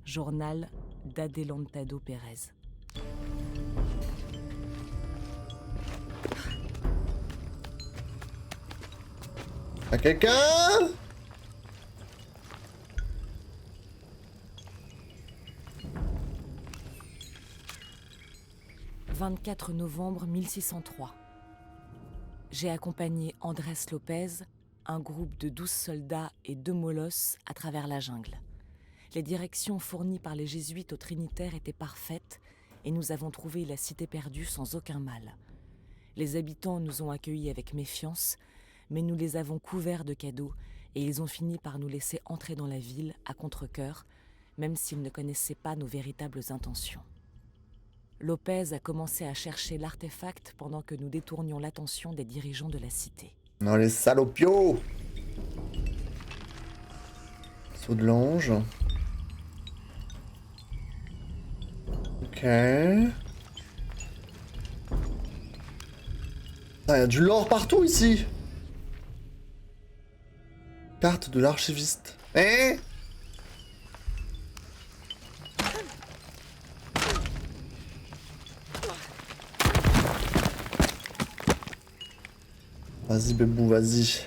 Journal d'Adelantado Pérez. Y'a quelqu'un? 24 novembre 1603. J'ai accompagné Andrés Lopez, un groupe de 12 soldats et 2 molosses à travers la jungle. Les directions fournies par les jésuites au Trinitaire étaient parfaites et nous avons trouvé la cité perdue sans aucun mal. Les habitants nous ont accueillis avec méfiance, mais nous les avons couverts de cadeaux et ils ont fini par nous laisser entrer dans la ville à contre-cœur, même s'ils ne connaissaient pas nos véritables intentions. Lopez a commencé à chercher l'artefact pendant que nous détournions l'attention des dirigeants de la cité. Non, les salopios! Saut de l'ange. Ok. Ah, y a du lore partout ici! Carte de l'archiviste. Hein? Vas-y, bébou, vas-y.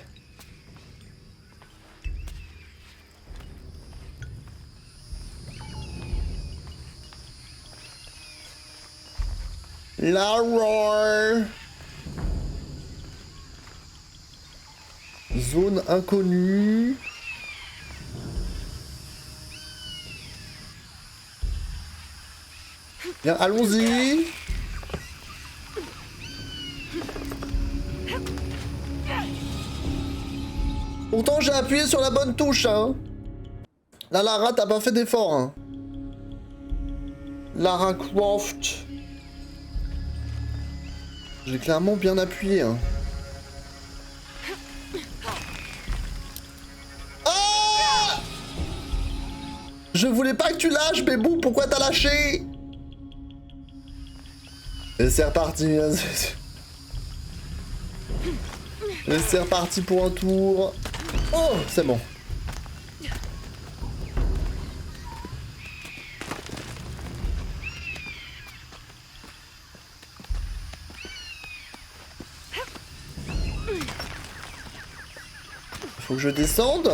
La roar. Zone inconnue. Bien, allons-y. Pourtant j'ai appuyé sur la bonne touche, hein. Là, Lara, t'as pas fait d'effort, hein. Lara Croft. J'ai clairement bien appuyé, hein. Ah! Je voulais pas que tu lâches, bébou, pourquoi t'as lâché? Et c'est reparti. Et c'est reparti pour un tour. Oh, c'est bon. Faut que je descende.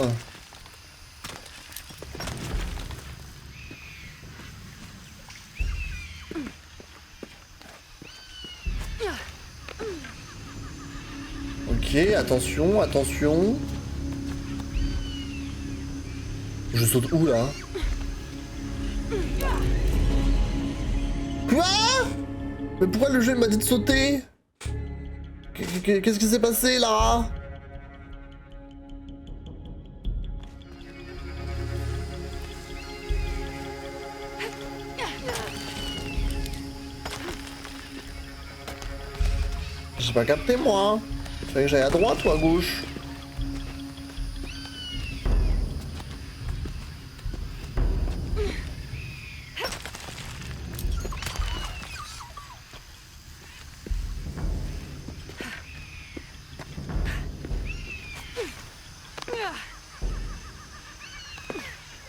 Ok, attention, attention. Je saute où là? Quoi? Mais pourquoi le jeu m'a dit de sauter? Qu'est-ce qui s'est passé là? J'ai pas capté moi. Il fallait que j'aille à droite ou à gauche.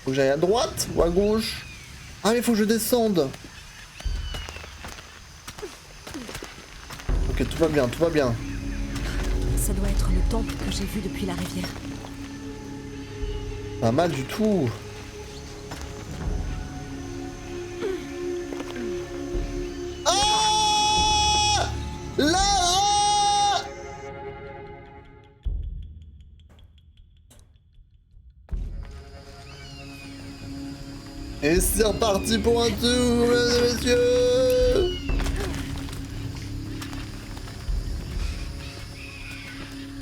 Faut que j'aille à droite ou à gauche? Ah mais faut que je descende. Ok, tout va bien, tout va bien. Ça doit être le temple que j'ai vu depuis la rivière. Pas mal du tout. Ah! Là! Et c'est reparti pour un tour, mesdames et messieurs!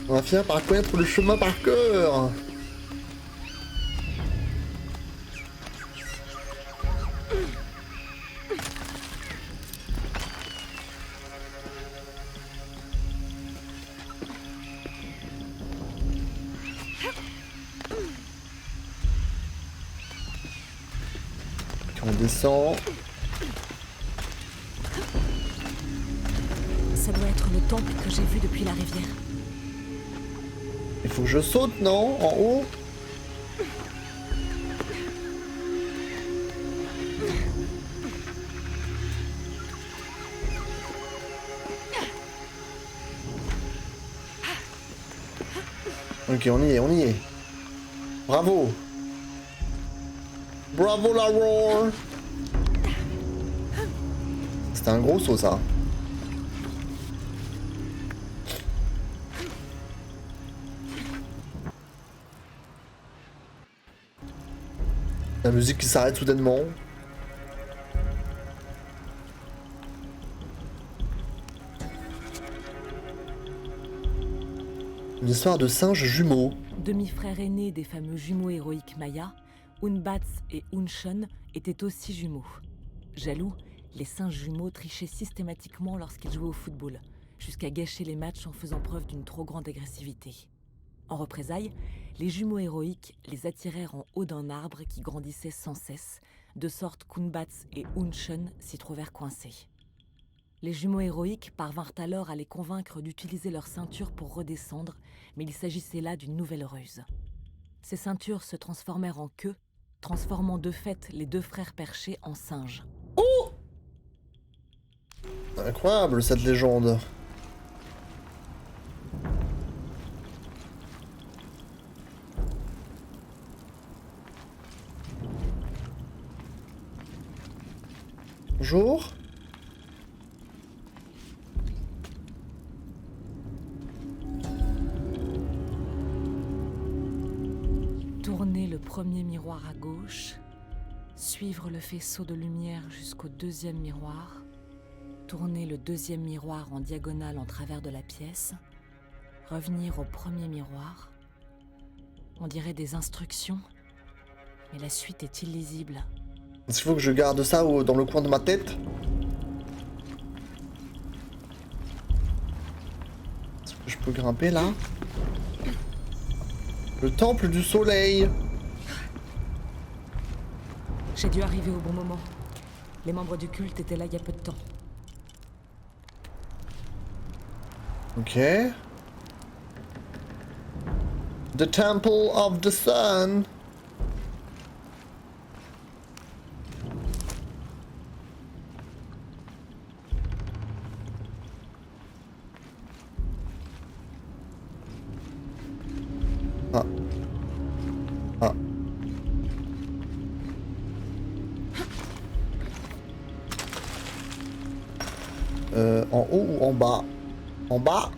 On va finir par connaître le chemin par cœur. On descend. Ça doit être le temple que j'ai vu depuis la rivière. Il faut que je saute, non? En haut? Ok, on y est, on y est. Bravo. Bravo la roar. C'était un gros saut ça. La musique qui s'arrête soudainement. Une histoire de singes jumeaux. Demi-frères aînés des fameux jumeaux héroïques Maya, Unbats et Unshun étaient aussi jumeaux. Jaloux, les singes jumeaux trichaient systématiquement lorsqu'ils jouaient au football, jusqu'à gâcher les matchs en faisant preuve d'une trop grande agressivité. En représailles, les jumeaux héroïques les attirèrent en haut d'un arbre qui grandissait sans cesse, de sorte qu'Unbats et Unshun s'y trouvèrent coincés. Les jumeaux héroïques parvinrent alors à les convaincre d'utiliser leur ceinture pour redescendre, mais il s'agissait là d'une nouvelle ruse. Ces ceintures se transformèrent en queue, transformant de fait les deux frères perchés en singes. Oh! Incroyable cette légende. Bonjour. Tourner le premier miroir à gauche, suivre le faisceau de lumière jusqu'au deuxième miroir, tourner le deuxième miroir en diagonale en travers de la pièce, revenir au premier miroir. On dirait des instructions, mais la suite est illisible. Est-ce qu'il faut que je garde ça dans le coin de ma tête? Est-ce que je peux grimper là? Le temple du soleil. J'ai dû arriver au bon moment. Les membres du culte étaient là il y a peu de temps. Ok. The Temple of the Sun. Ah. Ah. En haut ou en bas? En bas?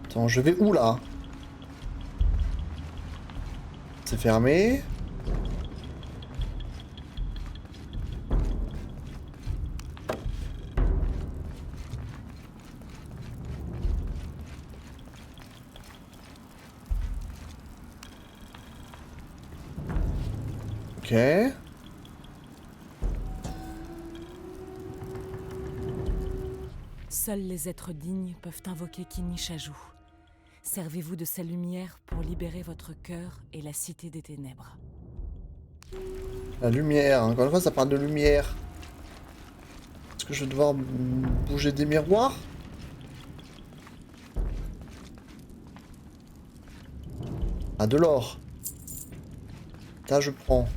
Attends, je vais où là? C'est fermé. Ok. Seuls les êtres dignes peuvent invoquer Kinishaju. Servez-vous de sa lumière pour libérer votre cœur et la cité des ténèbres. La lumière, encore une fois ça parle de lumière. Est-ce que je vais devoir bouger des miroirs? Ah, de l'or. Là je prends.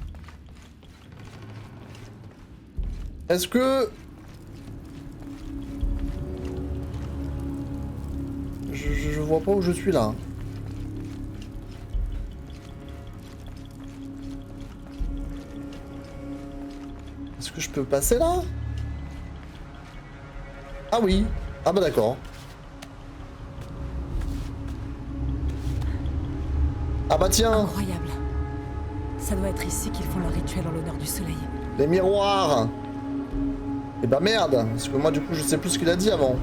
Est-ce que... Je vois pas où je suis là. Est-ce que je peux passer là? Ah oui. Ah bah d'accord. Ah bah tiens. Incroyable. Ça doit être ici qu'ils font leur rituel en l'honneur du soleil. Les miroirs. Et bah merde. Parce que moi du coup je sais plus ce qu'il a dit avant.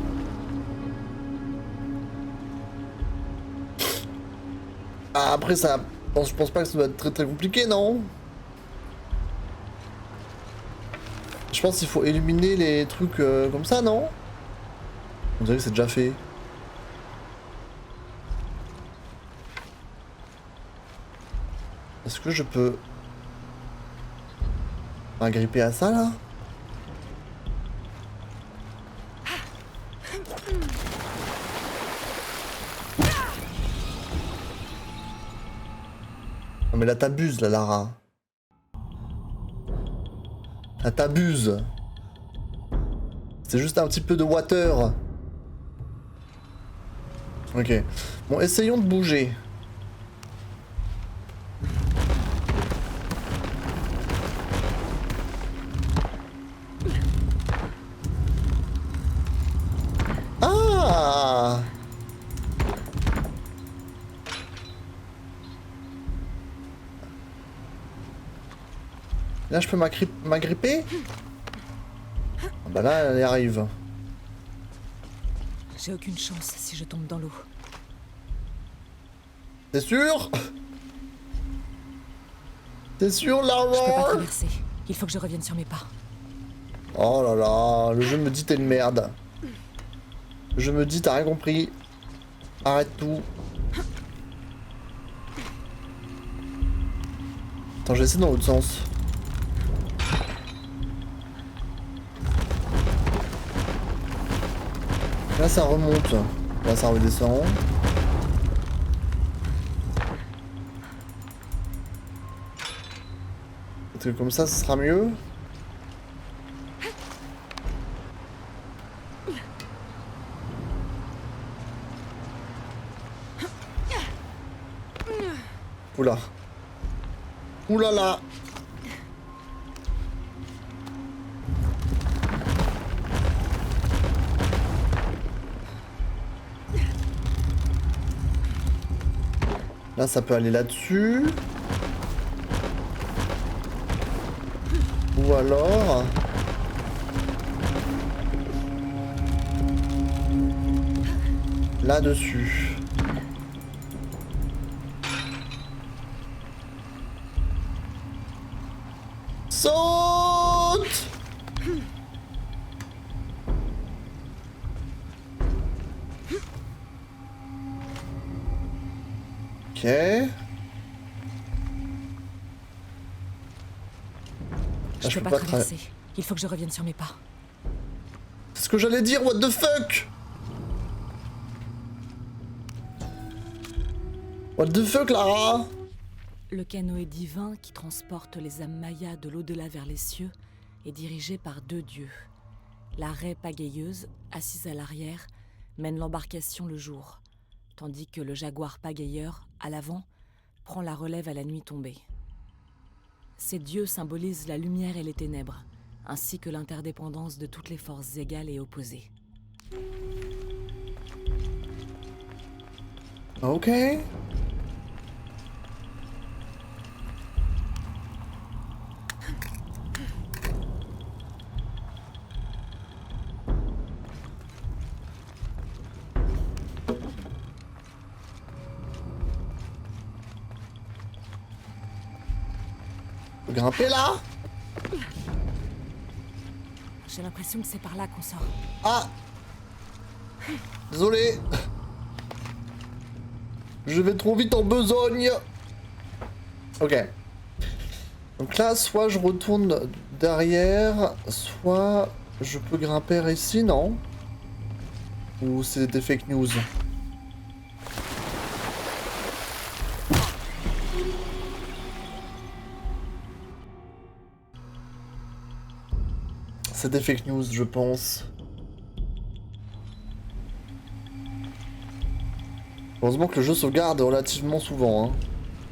Ah, après ça... Je pense pas que ça doit être très très compliqué, non? Je pense qu'il faut éliminer les trucs comme ça, non? On dirait que c'est déjà fait. Est-ce que je peux m'agripper à ça là? Non mais là t'abuses là, Lara. Là t'abuses. C'est juste un petit peu de water. Ok. Bon, essayons de bouger. Ah! Là, je peux m'agripper? Ah bah là, elle y arrive. J'ai aucune chance si je tombe dans l'eau. T'es sûr? T'es sûr, Lara? Je peux pas traverser. Il faut que je revienne sur mes pas. Oh là là, le jeu me dit t'es une merde. Je me dis t'as rien compris. Arrête tout. Attends, je vais essayer dans l'autre sens. Là ça remonte. Là ça redescend. Peut-être que comme ça, ce sera mieux. Oula. Oula là. Là, ça peut aller là-dessus. Ou alors... là-dessus. Saute! Ok. Je peux pas traverser. Il faut que je revienne sur mes pas. C'est ce que j'allais dire, what the fuck? What the fuck, Lara? Le canoë divin qui transporte les âmes mayas de l'au-delà vers les cieux est dirigé par deux dieux. La raie pagayeuse, assise à l'arrière, mène l'embarcation le jour, tandis que le jaguar pagayeur, à l'avant, prend la relève à la nuit tombée. Ces dieux symbolisent la lumière et les ténèbres, ainsi que l'interdépendance de toutes les forces égales et opposées. Ok. Faut grimper là? J'ai l'impression que c'est par là qu'on sort. Ah! Désolé. Je vais trop vite en besogne. Ok. Donc là, soit je retourne derrière, soit je peux grimper ici, non? Ou c'est des fake news? C'est des fake news, je pense. Heureusement que le jeu sauvegarde relativement souvent, hein.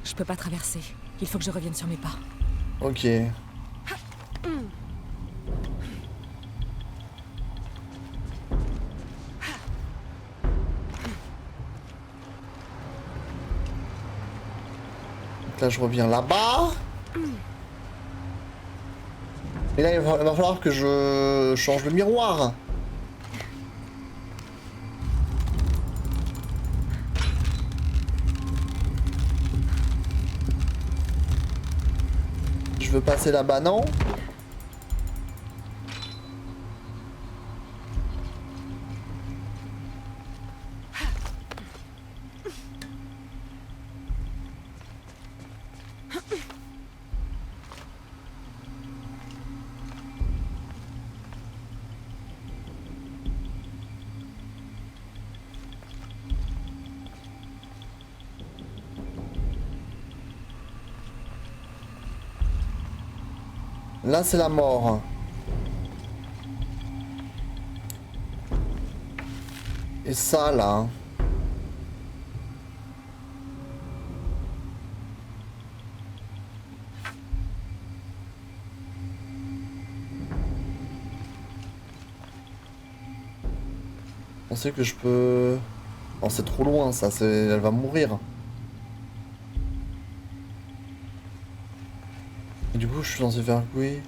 Je peux pas traverser. Il faut que je revienne sur mes pas. Ok. Donc là, je reviens là-bas. Et là, il va falloir que je change le miroir. Je veux passer là-bas, non? Là, c'est la mort. Et ça, là. On sait que je peux... Non, c'est trop loin, ça. Elle va mourir. Et du coup, je suis censé faire oui.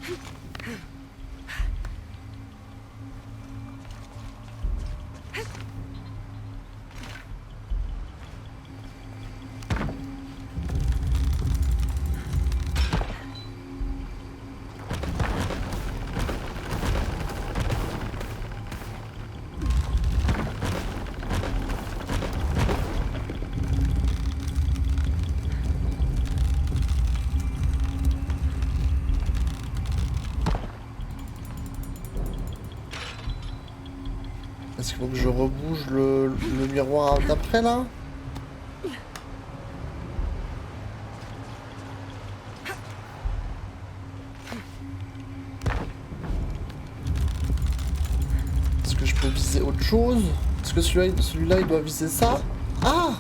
Est-ce qu'il faut que je rebouge le miroir d'après là? Est-ce que je peux viser autre chose? Est-ce que celui-là il doit viser ça? Ah!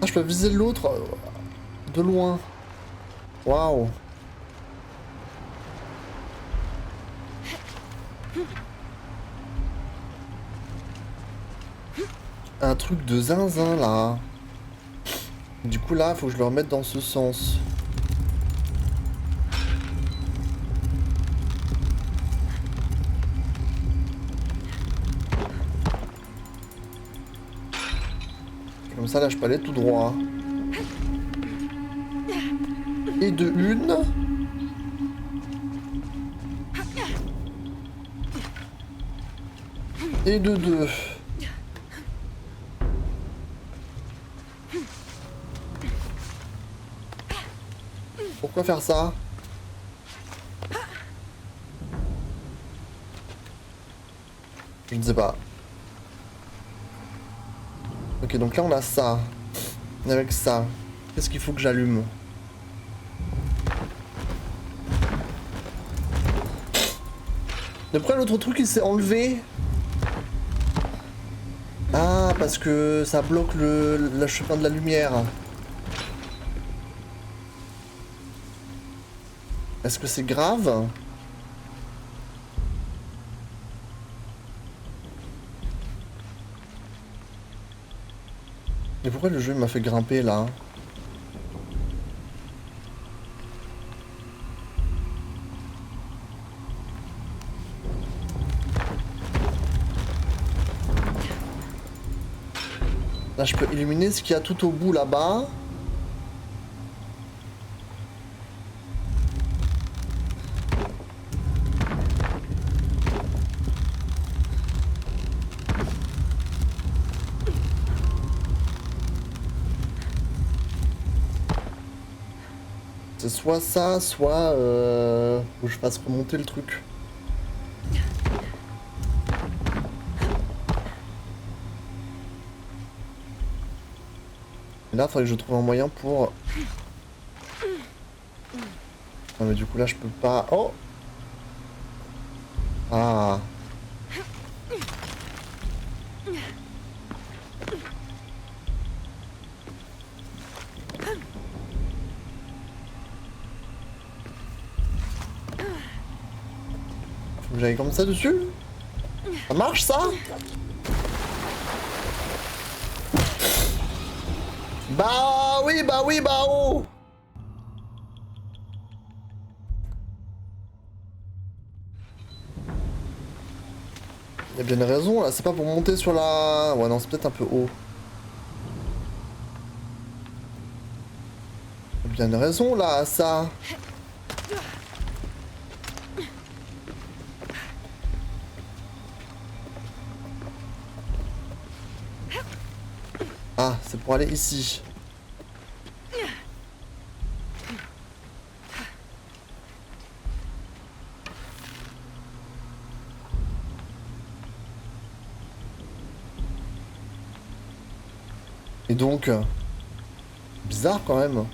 Ah, je peux viser l'autre de loin. Waouh! Un truc de zinzin là. Du coup là, faut que je le remette dans ce sens. Comme ça là, je peux aller tout droit. Et de une. Et de deux. Pourquoi faire ça? Je ne sais pas. Ok, donc là on a ça. Et avec ça, qu'est-ce qu'il faut que j'allume? Après l'autre truc il s'est enlevé. Ah, parce que ça bloque le chemin de la lumière. Est-ce que c'est grave? Et pourquoi le jeu m'a fait grimper là? Là je peux illuminer ce qu'il y a tout au bout là-bas. C'est soit ça, soit faut que je fasse remonter le truc. Et là, il faudrait que je trouve un moyen pour... Non mais du coup là, je peux pas... Oh! Ah! Faut que j'aille comme ça dessus? Ça marche ça? Bah oui, bah oh! Il y a bien une raison là, c'est pas pour monter sur la... Ouais non, c'est peut-être un peu haut. Il y a bien une raison là à ça. Ah, c'est pour aller ici. Et donc... bizarre quand même.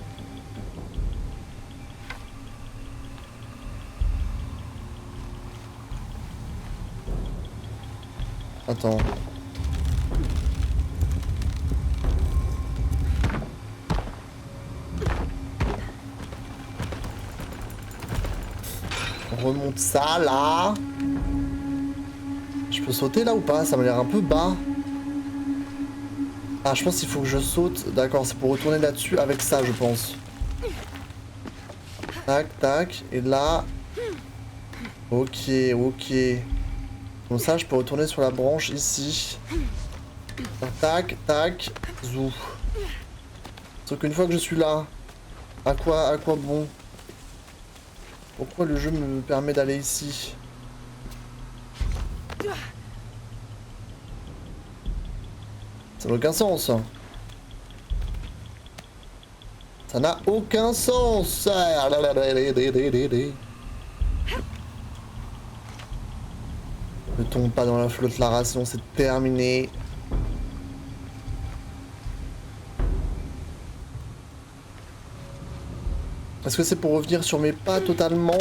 Attends. On remonte ça là. Je peux sauter là ou pas? Ça m'a l'air un peu bas. Ah, je pense qu'il faut que je saute. D'accord, c'est pour retourner là-dessus avec ça, je pense. Tac, tac. Et là... Ok, ok. Comme ça, je peux retourner sur la branche ici. Tac, tac. Zou. Sauf qu'une fois que je suis là... À quoi bon? Pourquoi le jeu me permet d'aller ici? Ça n'a aucun sens. Ça n'a aucun sens. Ne tombe pas dans la flotte, la ration, c'est terminé. Est-ce que c'est pour revenir sur mes pas totalement?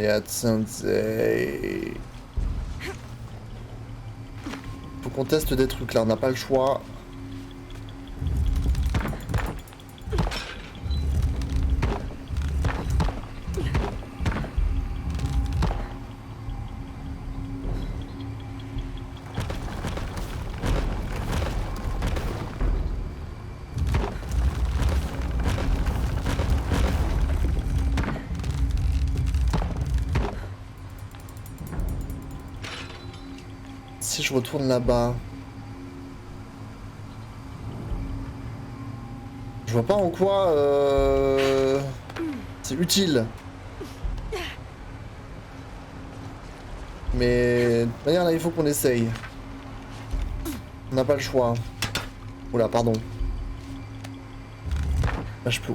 Attendez. Faut qu'on teste des trucs là, on n'a pas le choix. Si je retourne là-bas, je vois pas en quoi c'est utile. Mais de toute manière là il faut qu'on essaye. On n'a pas le choix. Oula pardon. Là je peux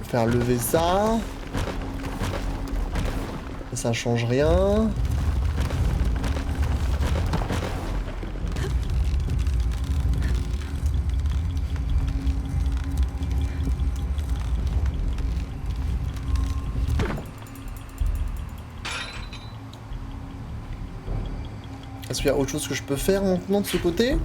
faire lever ça. Ça change rien. Est-ce qu'il y a autre chose que je peux faire maintenant de ce côté?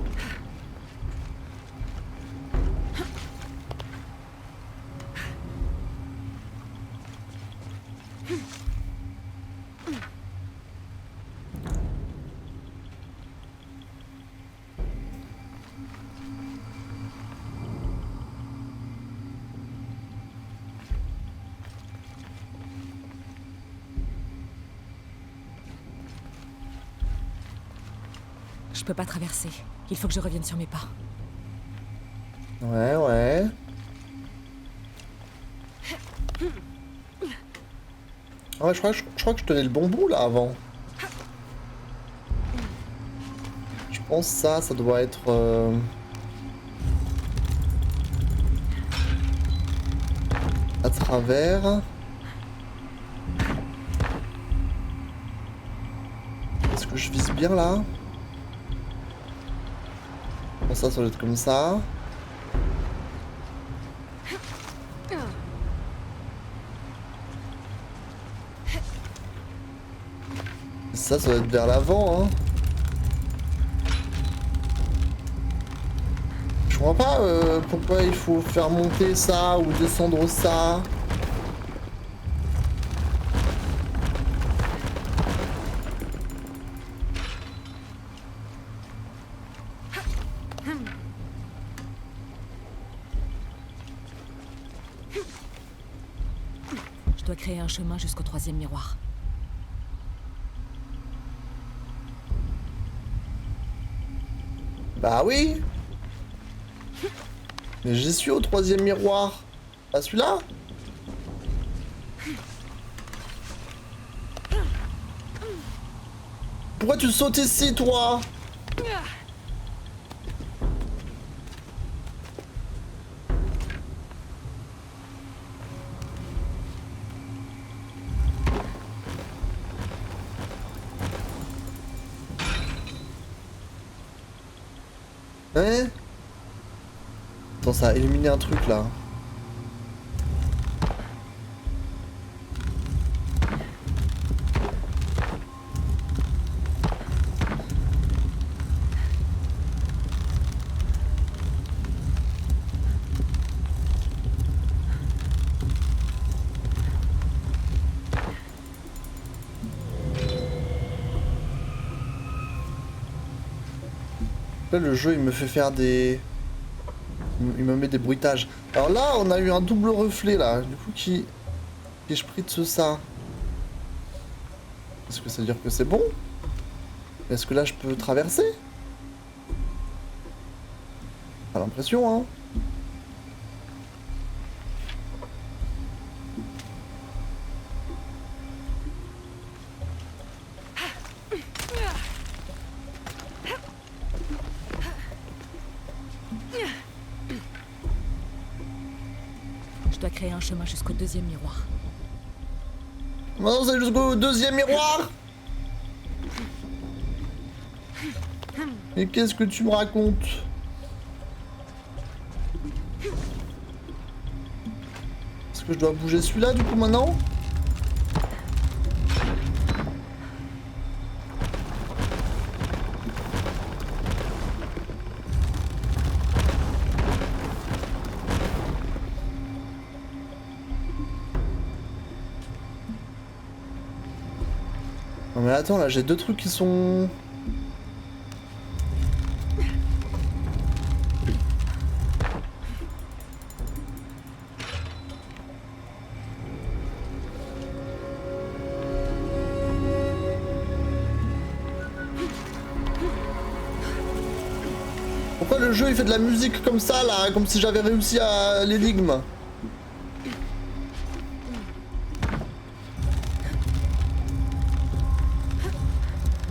Je peux pas traverser. Il faut que je revienne sur mes pas. Ouais, ouais. Ouais, je crois que je tenais le bon bout là avant. Je pense ça doit être... à travers. Est-ce que je vise bien là? Bon, ça doit être comme ça. Ça doit être vers l'avant, hein. Je comprends pas pourquoi il faut faire monter ça ou descendre ça. Je dois créer un chemin jusqu'au 3e miroir. Bah oui. Mais j'y suis au 3e miroir. Pas celui-là? Pourquoi tu sautes ici, toi? Hein? Attends, ça a éliminé un truc là. Là, le jeu, il me fait faire des... Il me met des bruitages. Alors là, on a eu un double reflet, là. Du coup, qui spritze ça. Est-ce que ça veut dire que c'est bon? Est-ce que là, je peux traverser? Pas l'impression, hein. Je dois créer un chemin jusqu'au deuxième miroir. Non, c'est jusqu'au deuxième miroir. Mais qu'est-ce que tu me racontes? Est-ce que je dois bouger celui-là, du coup, maintenant? Non mais attends, là j'ai deux trucs qui sont... Pourquoi le jeu il fait de la musique comme ça là, comme si j'avais réussi à l'énigme?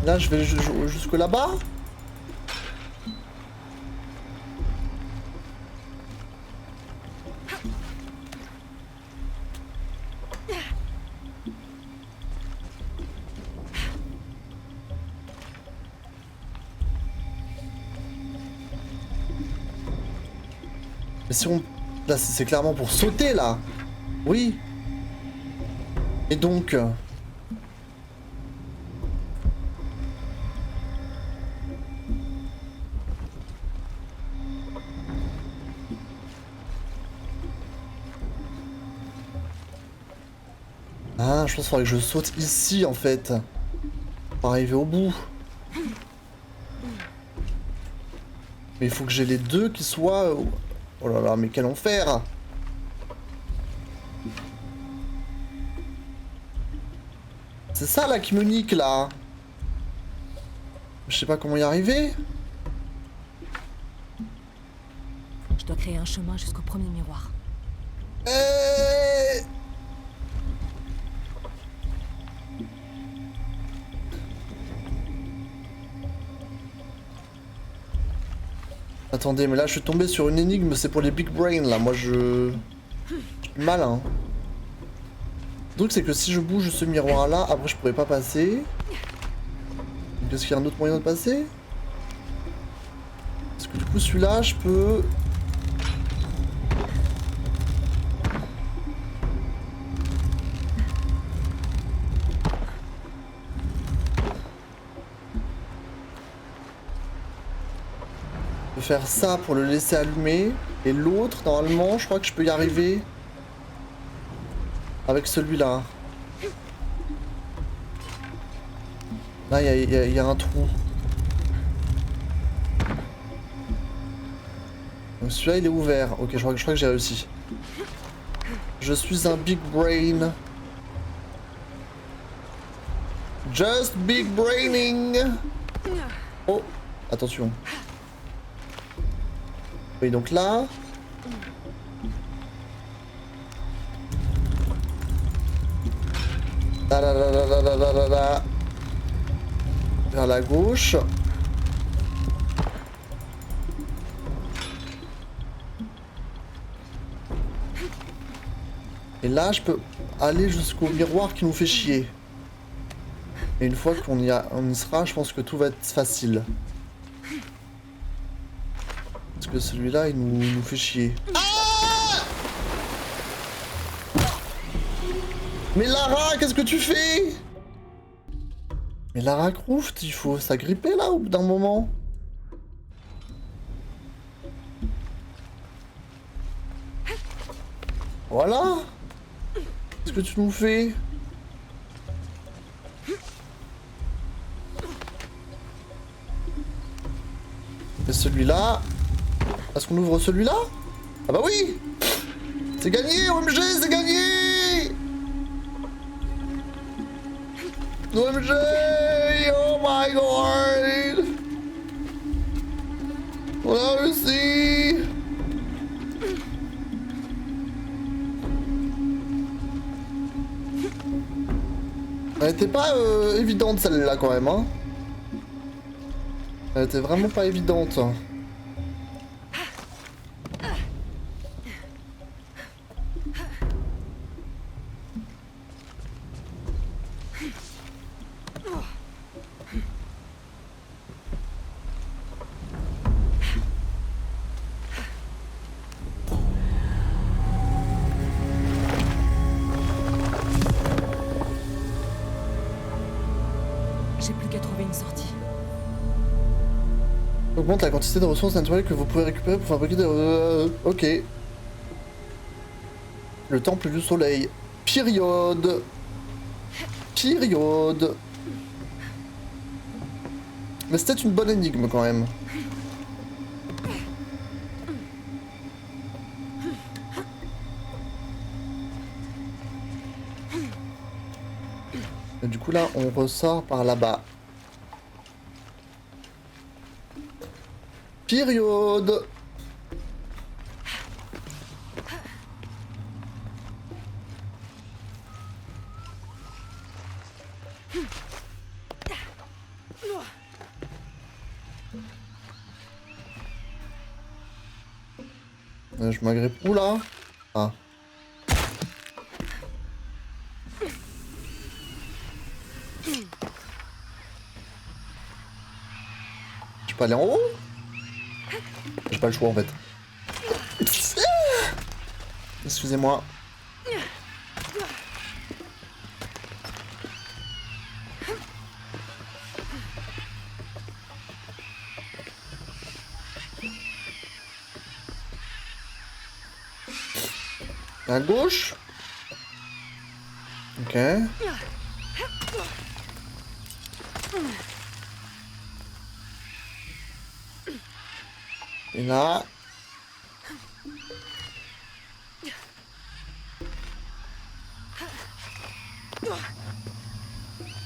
Là, je vais jusque là-bas. Mais si on... Là, c'est clairement pour sauter, là. Oui. Et donc... Ah, je pense qu'il faudrait que je saute ici, en fait. Pour arriver au bout. Mais il faut que j'ai les deux qui soient... Oh là là, mais quel enfer! C'est ça, là, qui me nique, là. Je sais pas comment y arriver. Je dois créer un chemin jusqu'au premier miroir. Attendez, mais là je suis tombé sur une énigme, c'est pour les big brain là, moi je... suis malin. Le truc c'est que si je bouge ce miroir là, après je pourrais pas passer. Est-ce qu'il y a un autre moyen de passer? Est-ce que du coup celui-là je peux... faire ça pour le laisser allumer, et l'autre normalement je crois que je peux y arriver avec celui-là. Là il y a un trou. Donc celui-là il est ouvert. Ok, je crois que j'ai réussi. Je suis un big brain. Just big braining. Oh, attention. Oui, donc là... Là. Vers la gauche. Et là, je peux aller jusqu'au miroir qui nous fait chier. Et une fois qu'on y sera, je pense que tout va être facile. Parce que celui-là, il nous fait chier. Ah! Mais Lara, qu'est-ce que tu fais? Mais Lara Croft, il faut s'agripper là au bout d'un moment. Voilà. Qu'est-ce que tu nous fais? Et celui-là... Est-ce qu'on ouvre celui-là? Ah bah oui! C'est gagné, OMG, c'est gagné! OMG! Oh my god! On a réussi! Elle était pas évidente celle-là quand même, hein. Elle était vraiment pas évidente. J'ai plus qu'à trouver une sortie. Augmente la quantité de ressources naturelles que vous pouvez récupérer pour fabriquer des... ok. Le temple du soleil. Période. Période. Mais c'était une bonne énigme quand même. Et du coup là, on ressort par là-bas. Période. Je m'agrippe où là? Ah. Je peux aller en haut? J'ai pas le choix en fait. Excusez-moi. À gauche. Ok. Et là.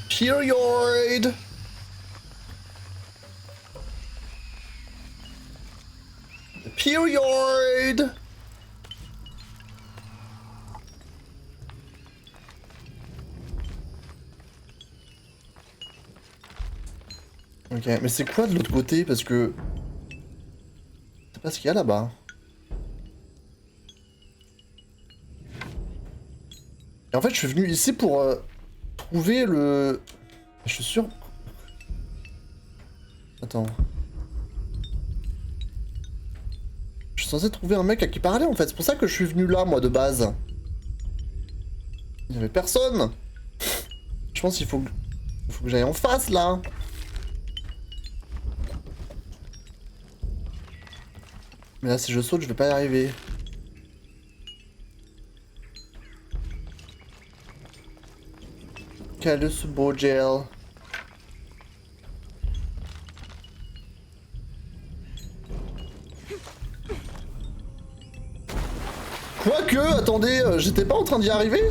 Period. Period. Ok, mais c'est quoi de l'autre côté? Parce que... Je sais pas ce qu'il y a là-bas. Et en fait, je suis venu ici pour trouver le... Je suis sûr... Attends. Je suis censé trouver un mec à qui parler en fait. C'est pour ça que je suis venu là, moi, de base. Il y avait personne. Je pense qu'il faut que j'aille en face, là. Mais là, si je saute, je vais pas y arriver. Quel est ce beau gel? Quoique, attendez, j'étais pas en train d'y arriver?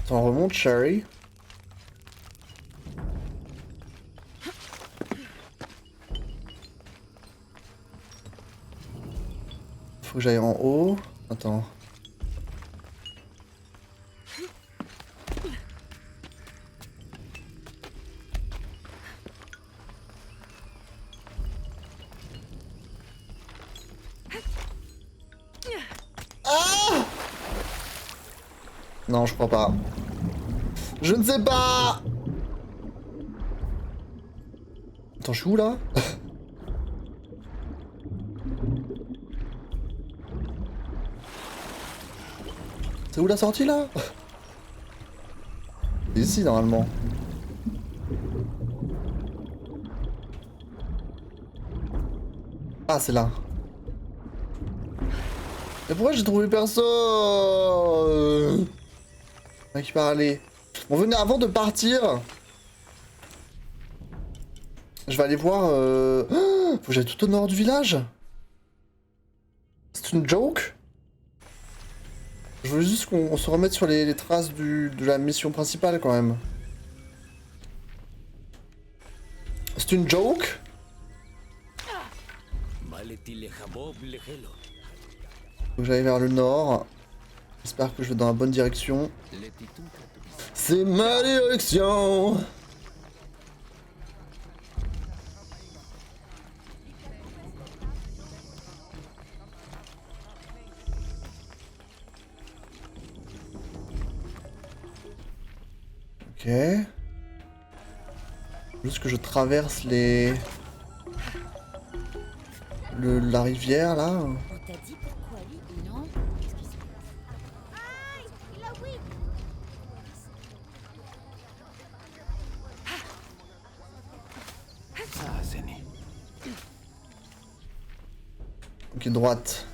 Attends, remonte, Sherry. Faut que j'aille en haut. Attends. Non, je crois pas. Je ne sais pas. Attends, je suis où là? C'est où la sortie là? C'est ici normalement. Ah, c'est là. Mais pourquoi j'ai trouvé personne? Qui parlait. Bon, venez, avant de partir. Je vais aller voir. Faut que j'aille tout au nord du village. C'est une joke? Je veux juste qu'on se remette sur les traces de la mission principale quand même. C'est une joke? Faut que j'aille vers le nord. J'espère que je vais dans la bonne direction. C'est ma direction! Ok. Juste que je traverse la rivière là. On t'a dit pourquoi lui? Non. Qu'est-ce qui se passe? Aïe! Il a oui! Ah, c'est né. Ok, droite.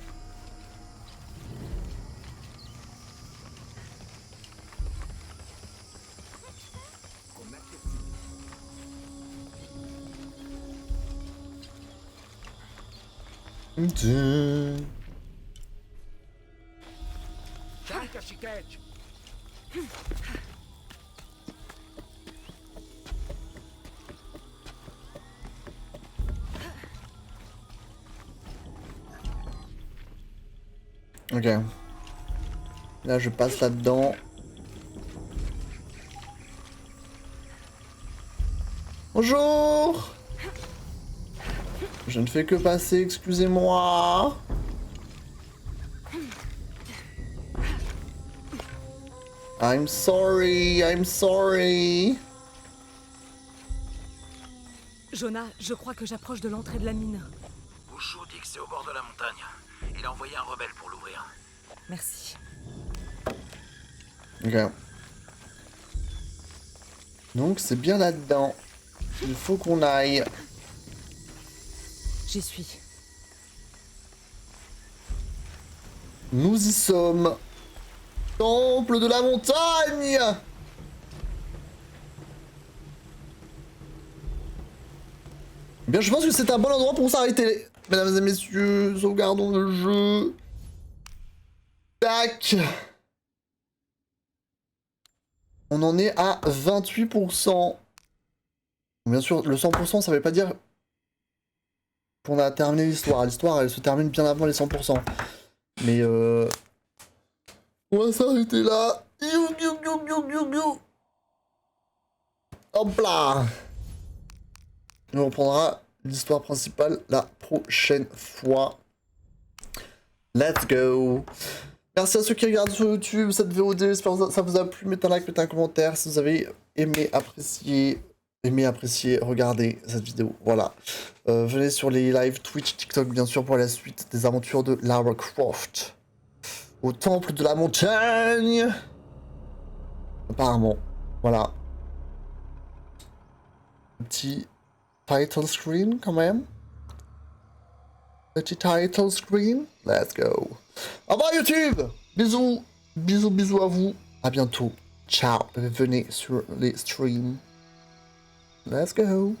Ok. Là, je passe là-dedans. Bonjour! Je ne fais que passer, excusez-moi. I'm sorry, I'm sorry. Jonah, je crois que j'approche de l'entrée de la mine. Bouchou dit que c'est au bord de la montagne. Il a envoyé un rebelle pour l'ouvrir. Merci. Ok. Donc c'est bien là-dedans. Il faut qu'on aille. J'y suis. Nous y sommes. Temple de la montagne. Bien, je pense que c'est un bon endroit pour s'arrêter. Mesdames et messieurs, sauvegardons le jeu. Tac. On en est à 28%. Bien sûr, le 100%, ça veut pas dire qu'on a terminé l'histoire. L'histoire, elle se termine bien avant les 100%. Mais on va s'arrêter là. Hop là. Et on reprendra l'histoire principale la prochaine fois. Let's go. Merci à ceux qui regardent sur YouTube cette VOD. J'espère que ça vous a plu. Mettez un like, mettez un commentaire si vous avez aimé, apprécié, regardez cette vidéo. Voilà. Venez sur les lives Twitch, TikTok, bien sûr, pour la suite des aventures de Lara Croft. Au temple de la montagne. Apparemment. Voilà. Petit title screen quand même. Petit title screen. Let's go. Au revoir YouTube. Bisous. Bisous, bisous à vous. À bientôt. Ciao. Venez sur les streams. Let's go.